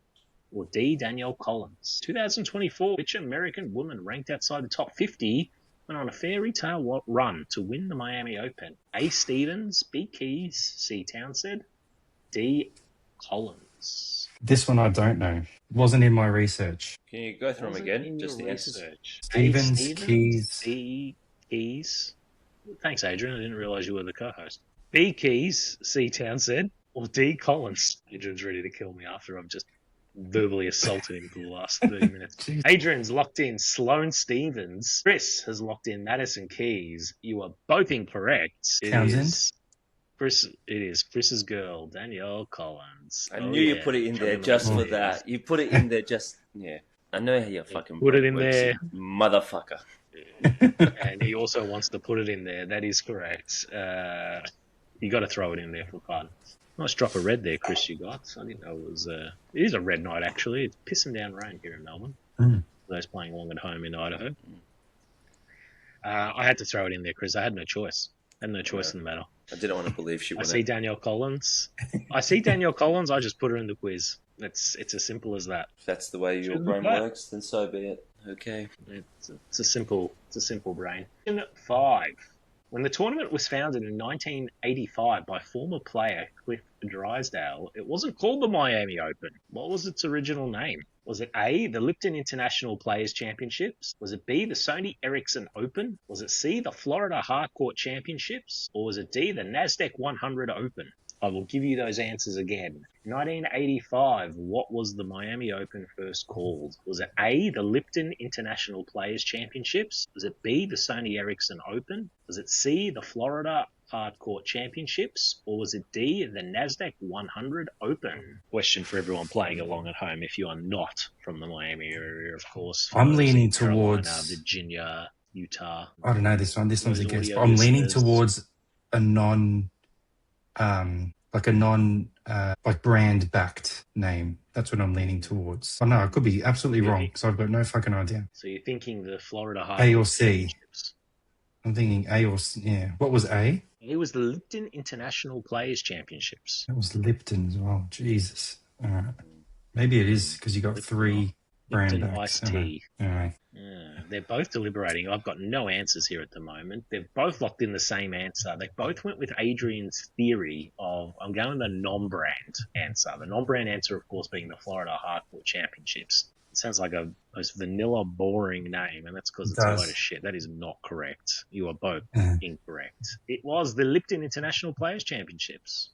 Or D, Danielle Collins? 2024, which American woman ranked outside the top 50 went on a fairy tale run to win the Miami Open? A, Stephens, B, Keys, C, Townsend, D, Collins. This one I don't know. Wasn't in my research. Can you go through them again? Just the answers. research. Stephens, Keys. C, Keys. Thanks, Adrian. I didn't realise you were the co-host. B, Keys, C, Townsend, or D, Collins. Adrian's ready to kill me after I've just verbally assaulted him for the last 30 minutes. Jeez. Adrian's locked in Sloane Stephens. Chris has locked in Madison Keys. You are both incorrect. Townsend? It is Chris's girl, Danielle Collins. I knew you put it in there just for that. You put it in there just... Yeah. I know how you fucking... Put it in works, there. Motherfucker. And he also wants to put it in there. That is correct. You got to throw it in there for fun. Nice drop of red there, Chris, you got. I didn't know it was... it is a red night, actually. It's pissing down rain here in Melbourne. For those playing along at home in Idaho. I had to throw it in there, Chris. I had no choice. In the matter. I didn't want to believe she would. I see Danielle Collins. I just put her in the quiz. It's as simple as that. If that's the way your brain works, then so be it. Okay. It's a simple brain. Question 5. When the tournament was founded in 1985 by former player Cliff Drysdale, it wasn't called the Miami Open. What was its original name? Was it A, the Lipton International Players Championships? Was it B, the Sony Ericsson Open? Was it C, the Florida Hardcourt Championships? Or was it D, the NASDAQ 100 Open? I will give you those answers again. 1985, what was the Miami Open first called? Was it A, the Lipton International Players Championships? Was it B, the Sony Ericsson Open? Was it C, the Florida Hardcourt Championships? Or was it D, the NASDAQ 100 Open? Question for everyone playing along at home if you are not from the Miami area, of course. I'm leaning Carolina, towards Virginia, Utah. I don't know this one. This one's a Those guess. audio But I'm leaning listeners. towards a like brand backed name. That's what I'm leaning towards. Oh no, I could be absolutely wrong because I've got no fucking idea. So you're thinking the Florida Hardcourt A or C? Championships. I'm thinking A or C. Yeah. What was A? It was the Lipton International Players Championships. That was Lipton as well. Jesus. All right. Maybe it is because you got Lipton- three brand Lipton backs. Iced All right. Tea. All right. They're both deliberating. I've got no answers here at the moment. They've both locked in the same answer. They both went with Adrian's theory of, I'm going the non-brand answer. The non-brand answer, of course, being the Florida Hardcourt Championships. It sounds like a most vanilla, boring name, and that's because It it's a does. load of shit. That is not correct. You are both Yeah. incorrect. It was the Lipton International Players Championships.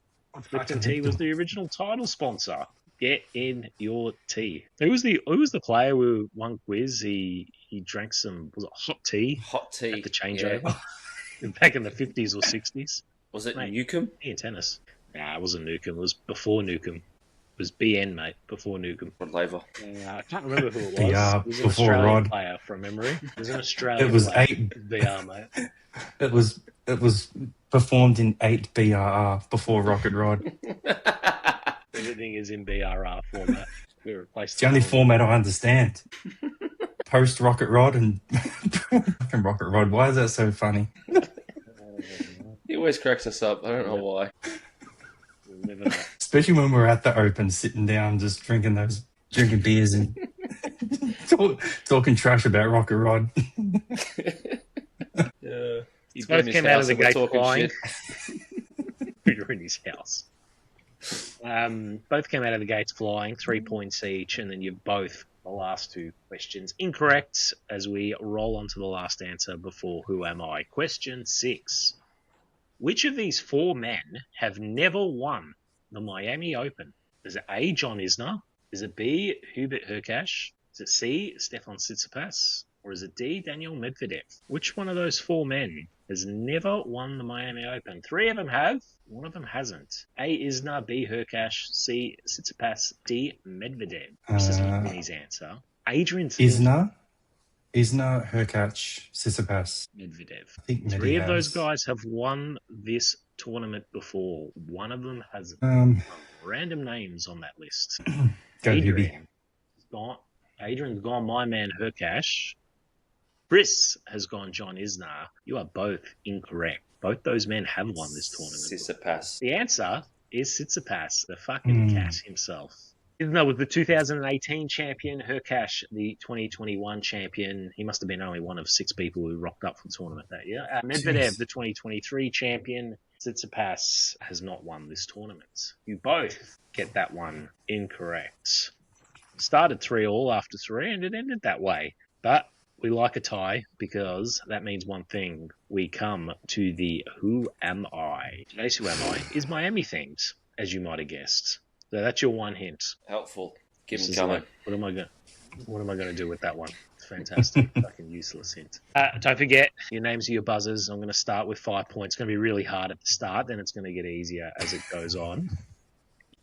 Lipton Tea was the original title sponsor. Get in your tea. Who was the player who won quiz? He drank some, was it hot tea Hot tea. at the changeover back in the 50s or 60s? Was it Mate. Newcomb? In tennis. Nah, it wasn't Newcomb. It was before Newcomb. It was BN, mate, before Newcomb. Rod Laver. I can't remember who it was. BR It was an before Australian Rod. player from memory. It was an Australian It was player. 8. BR, mate. It was performed in 8 BRR before Rocket Rod. Everything is in BRR format. We replaced It's the only format I understand. Post Rocket Rod and fucking Rocket Rod. Why is that so funny? He always cracks us up. I don't know why. We'll never know. Especially when we're at the Open, sitting down, just drinking beers and talking trash about Rocket Rod. Yeah. He's Both in his came out of house the and we're gate talking flying. shit. You're in his house. Both came out of the gates flying, 3 points each, and then you've both, the last two questions, incorrect as we roll on to the last answer before Who Am I? Question 6. Which of these four men have never won the Miami Open? Is it A, John Isner? Is it B, Hubert Hurkacz? Is it C, Stefan Tsitsipas? Or is it D, Daniel Medvedev? Which one of those four men has never won the Miami Open? 3 of them have, 1 of them hasn't. A, Isner, B, Hurkacz, C, Tsitsipas, D, Medvedev. This is not Vinny's answer. Adrian's Isner, Hurkacz, Tsitsipas. Medvedev. I think 3 of those has. guys have won this tournament before. 1 of them hasn't. Random names on that list. Go Hubie. Adrian's gone my man Hurkacz. Chris has gone John Isner. You are both incorrect. Both those men have won this tournament. Tsitsipas. The answer is Tsitsipas, the fucking cat himself. Isner was the 2018 champion, Hurkacz the 2021 champion. He must have been only one of 6 people who rocked up for the tournament that year. Medvedev, the 2023 champion. Tsitsipas has not won this tournament. You both get that one incorrect. Started 3-3 after 3, and it ended that way. But we like a tie because that means one thing. We come to the Who Am I? Today's Who Am I is Miami themed, as you might have guessed. So that's your one hint. Helpful. Keep This him is coming. like, what am I going to do with that one? It's fantastic. Fucking useless hint. Don't forget, your names are your buzzers. I'm going to start with 5 points. It's going to be really hard at the start, then it's going to get easier as it goes on.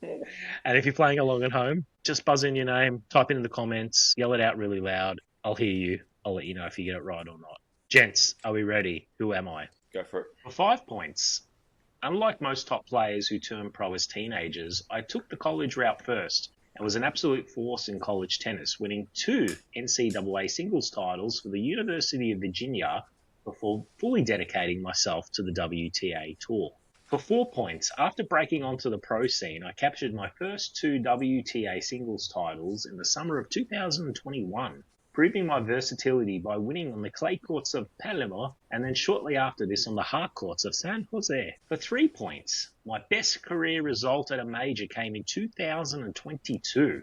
And if you're playing along at home, just buzz in your name, type it in the comments, yell it out really loud. I'll hear you. I'll let you know if you get it right or not. Gents, are we ready? Who am I? Go for it. For 5 points, unlike most top players who turned pro as teenagers, I took the college route first and was an absolute force in college tennis, winning 2 NCAA singles titles for the University of Virginia before fully dedicating myself to the WTA Tour. For 4 points, after breaking onto the pro scene, I captured my first 2 WTA singles titles in the summer of 2021. proving my versatility by winning on the clay courts of Panama and then shortly after this on the hard courts of San Jose for 3 points. My best career result at a major came in 2022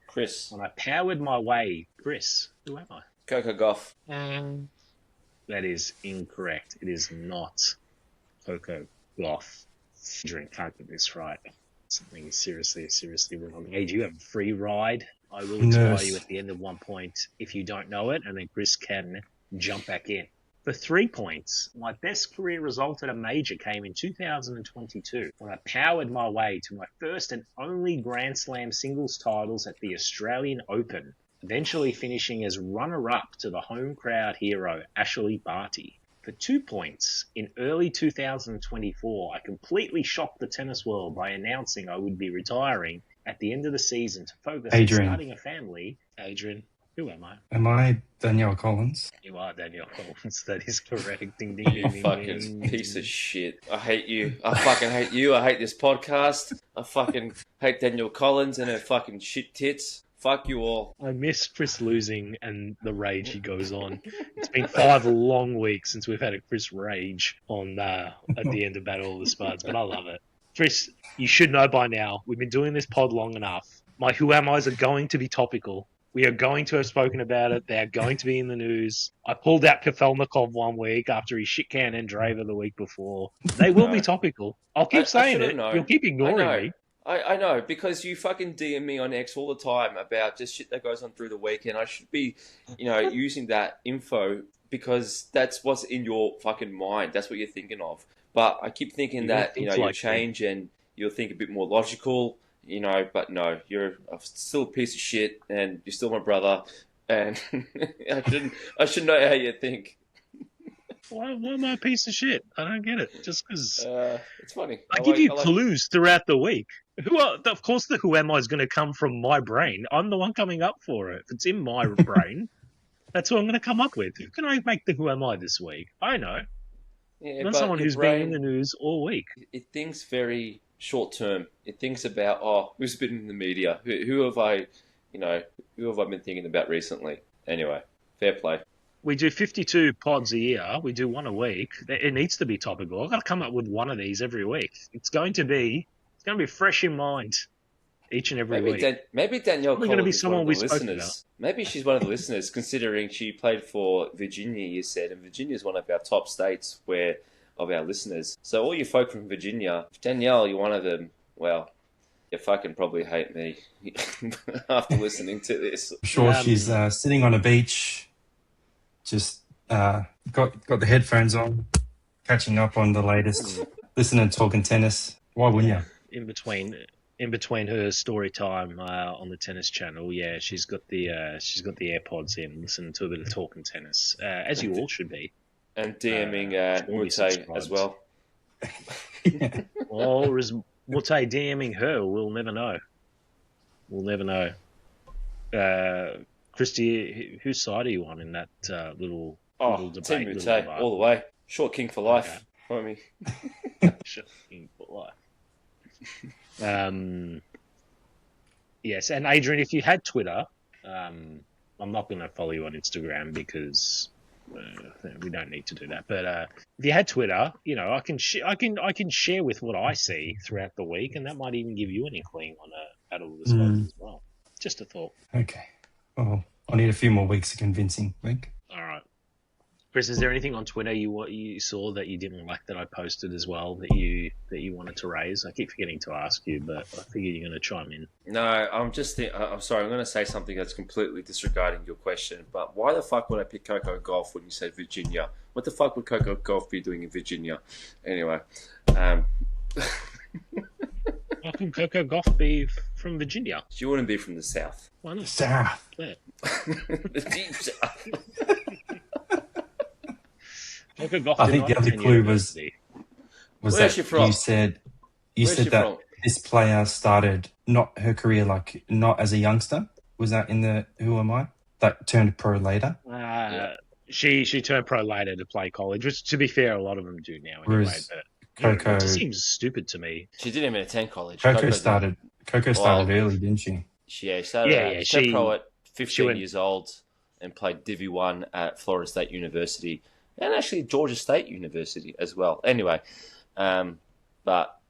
Chris. when I powered my way. Chris, who am I? Coco Gauff. That is incorrect. It is not Coco Gauff. Adrian can't get this right. Something is seriously wrong. Hey, do you have a free ride? I will inspire you at the end of 1 point if you don't know it, and then Chris can jump back in. For 3 points, my best career result at a major came in 2022 when I powered my way to my first and only Grand Slam singles titles at the Australian Open, eventually finishing as runner-up to the home crowd hero Ashley Barty. For 2 points, in early 2024, I completely shocked the tennis world by announcing I would be retiring at the end of the season to focus on starting a family. Adrian, who am I? Am I Danielle Collins? You are Danielle Collins. That is correct. Ding, ding, You ding, ding, fucking ding. piece of shit. I hate you. I fucking hate you. I hate this podcast. I fucking hate Danielle Collins and her fucking shit tits. Fuck you all. I miss Chris losing and the rage he goes on. It's been 5 long weeks since we've had a Chris rage on at the end of Battle of the Spuds, but I love it. Chris, you should know by now, we've been doing this pod long enough. My Who Am I's are going to be topical. We are going to have spoken about it. They are going to be in the news. I pulled out Kafelnikov 1 week after he shit-canned Andreeva the week before. They will be topical. I'll keep saying it. known. You'll keep ignoring me. I know, because you fucking DM me on X all the time about just shit that goes on through the weekend. I should be, using that info because that's what's in your fucking mind. That's what you're thinking of. But I keep thinking that, you'll change and you'll think a bit more logical, but no, you're still a piece of shit and you're still my brother. And I should know how you think. Why am I a piece of shit? I don't get it. Just because it's funny. I give you clues throughout the week. Of course, the Who Am I is going to come from my brain. I'm the one coming up for it. If it's in my brain, that's what I'm going to come up with. Who can I make the Who Am I this week? I know. Yeah, not someone who's been in the news all week. It thinks very short term. It thinks about, who's been in the media? Who have I been thinking about recently? Anyway, fair play. We do 52 pods a year. We do 1 a week. It needs to be topical. I've got to come up with one of these every week. It's going to be fresh in mind each and every week. Maybe Danielle Collins going to be someone we spoke about. Maybe she's one of the listeners, considering she played for Virginia, you said, and Virginia is one of our top states of our listeners. So all you folk from Virginia, if Danielle, you're one of them, well, you fucking probably hate me after listening to this. I'm sure she's sitting on a beach, just got the headphones on, catching up on the latest, listening to Talkn Tennis. Why wouldn't you? In between her story time on the tennis channel, she's got the AirPods in, listening to a bit of Talkn Tennis, as you all should be. And DMing Mute as well. Or is Mute DMing her? We'll never know. Christy, whose side are you on in that little debate? Team Mute, all the way. Short king for life. Okay. Short king for life. Yes, and Adrian, if you had Twitter, I'm not going to follow you on Instagram because we don't need to do that. But if you had Twitter, I can share with what I see throughout the week, and that might even give you an inkling on Battle of the Spuds as well. Just a thought. Okay. Well, I'll need a few more weeks of convincing, Link. All right. Chris, is there anything on Twitter you saw that you didn't like that I posted as well that you wanted to raise? I keep forgetting to ask you, but I figure you're going to chime in. No, I'm sorry. I'm going to say something that's completely disregarding your question. But why the fuck would I pick Coco Gauff when you said Virginia? What the fuck would Coco Gauff be doing in Virginia? Anyway, How can Coco Gauff be from Virginia? She wouldn't be from the South. Why not? South. The deep South. I think the other clue was that you said that this player started not her career not as a youngster. Was that in the Who Am I? That turned pro later. She turned pro later to play college, which to be fair, a lot of them do now anyway. But Coco it just seems stupid to me. She didn't even attend college. Coco started early, didn't she? She started pro at 15 years old. and played Divi 1 at Florida State University and actually Georgia State University as well. Anyway, but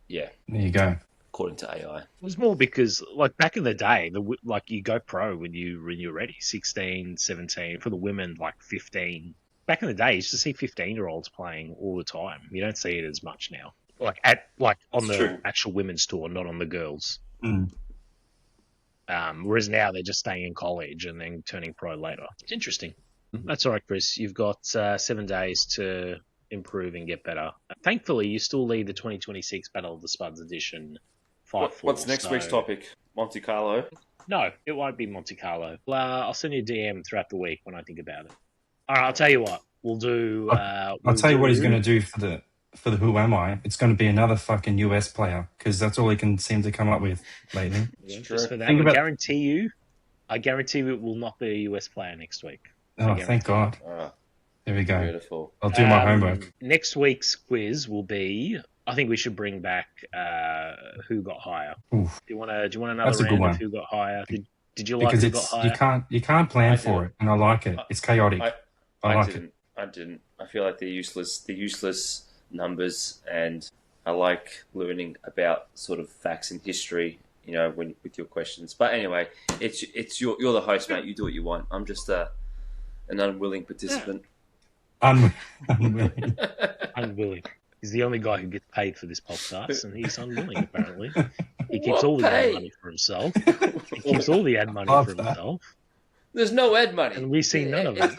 yeah, There you go. according to AI. It was more because, like, back in the day, like, you go pro when you're ready, 16, 17. For the women, like 15. Back in the day, you used to see 15-year-olds playing all the time. You don't see it as much now. On It's the true. actual women's tour, not on the girls. Mm. Whereas now they're just staying in college and then turning pro later. It's interesting. That's all right, Chris. You've got 7 days to improve and get better. Thankfully, you still lead the 2026 Battle of the Spuds edition 5-4. What's next week's topic? Monte Carlo? No, it won't be Monte Carlo. I'll send you a DM throughout the week when I think about it. All right, I'll tell you what. We'll do... I'll tell you what he's going to do for the Who Am I? It's going to be another fucking US player, because that's all he can seem to come up with lately. Yeah, just for that, Think I about- guarantee you it will not be a US player next week. Oh, thank God. Ah, There we go. beautiful. I'll do my homework. Next week's quiz will be... I think we should bring back Who Got Higher. Oof. Do you want another That's a good round one. of Who Got Higher? Did you like Because Who Got Higher? you can't plan I for do. it, and I like it. It's chaotic. I like it. I didn't. I feel like they're useless numbers, and I like learning about sort of facts and history, you know, with your questions. But anyway, you're the host, mate. You do what you want. I'm just an unwilling participant. Unwilling. Unwilling. He's the only guy who gets paid for this podcast, and he's unwilling, apparently. He keeps all the ad money for himself. He keeps all the ad money Love for that. himself, There's no ad money. and we see none of it.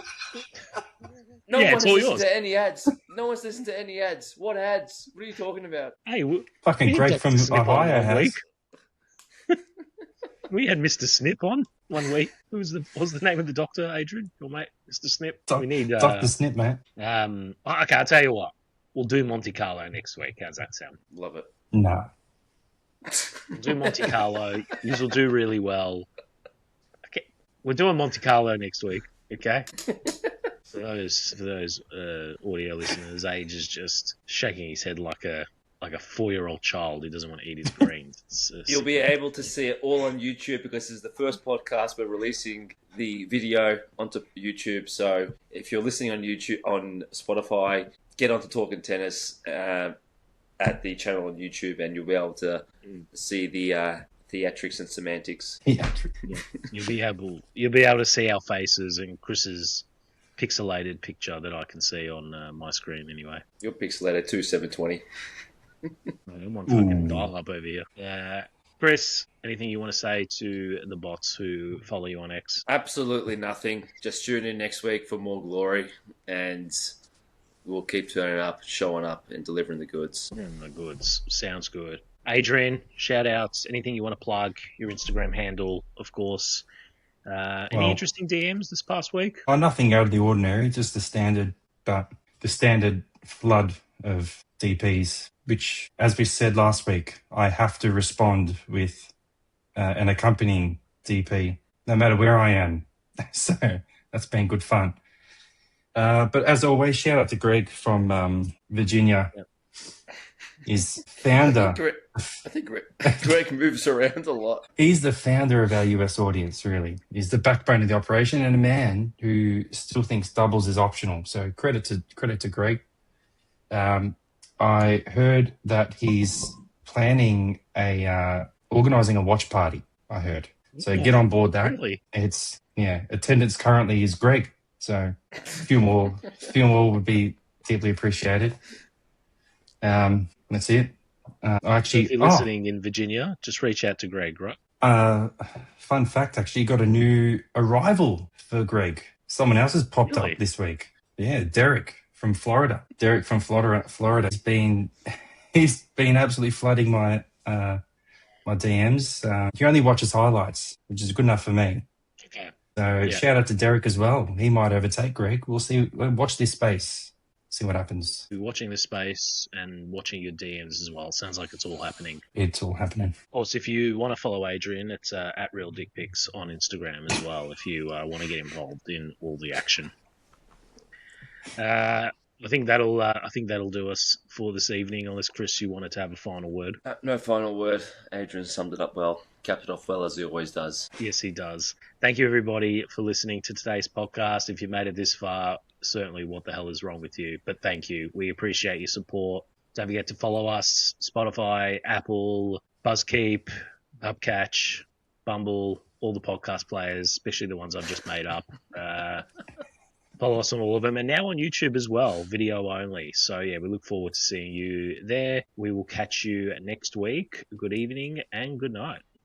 No Yeah, one it's has all listened yours. to any ads. No one's listened to any ads. What ads? What are you talking about? Hey, Fucking we had Greg Dr. from Snip on Ohio one has. week. We had Mr. Snip on 1 week. What was the name of the doctor, Adrian? Your mate, Mr. Snip. We need... Dr. Snip, mate. okay, I'll tell you what. We'll do Monte Carlo next week. How's that sound? Love it. Nah. We'll do Monte Carlo. These will do really well. Okay, we're doing Monte Carlo next week. Okay. For those audio listeners, Age is just shaking his head like a 4-year-old child who doesn't want to eat his greens. You'll be able to see it all on YouTube because this is the first podcast we're releasing the video onto YouTube. So if you're listening on YouTube, on Spotify, get onto Talkn Tennis at the channel on YouTube, and you'll be able to see the theatrics and semantics. Yeah. You'll be able to see our faces and Chris's pixelated picture that I can see on my screen anyway. Your pixelated 2720. I don't want fucking Ooh. dial up over here. Chris, anything you want to say to the bots who follow you on X? Absolutely nothing. Just tune in next week for more glory, and we'll keep turning up, showing up, and delivering the goods. The goods. Sounds good. Adrian, shout outs, anything you want to plug, your Instagram handle, of course. Any Well- interesting DMs this past week? Oh, nothing out of the ordinary, just the standard flood of DPs, which, as we said last week, I have to respond with an accompanying DP, no matter where I am. So that's been good fun. But as always, shout out to Greg from Virginia. Yep. He's founder. I think Greg moves around a lot. He's the founder of our US audience, really. He's the backbone of the operation and a man who still thinks doubles is optional. So credit to Greg. I heard that he's planning organising a watch party, I heard. So get on board that. Really? Attendance currently is Greg. So a few more would be deeply appreciated. That's it. If you're listening in Virginia, just reach out to Greg, right? Fun fact, actually, got a new arrival for Greg. Someone else has popped Really? up this week. Yeah, Derek from Florida. Florida. He's been absolutely flooding my DMs. He only watches highlights, which is good enough for me. Okay. So Yeah. shout out to Derek as well. He might overtake Greg. We'll see. Watch this space. See what happens. Be watching this space and watching your DMs as well. Sounds like it's all happening. It's all happening. Also, if you want to follow Adrian, it's at Real Dick Pics on Instagram as well, if you want to get involved in all the action. I think that'll do us for this evening. Unless Chris, you wanted to have a final word. No final word. Adrian summed it up well. Capped it off well, as he always does. Yes, he does. Thank you, everybody, for listening to today's podcast. If you made it this far, certainly what the hell is wrong with you? But thank you. We appreciate your support. Don't forget to follow us, Spotify, Apple, Buzzkeep, Upcatch, Bumble, all the podcast players, especially the ones I've just made up. Follow us on all of them. And now on YouTube as well, video only. So, yeah, we look forward to seeing you there. We will catch you next week. Good evening and good night.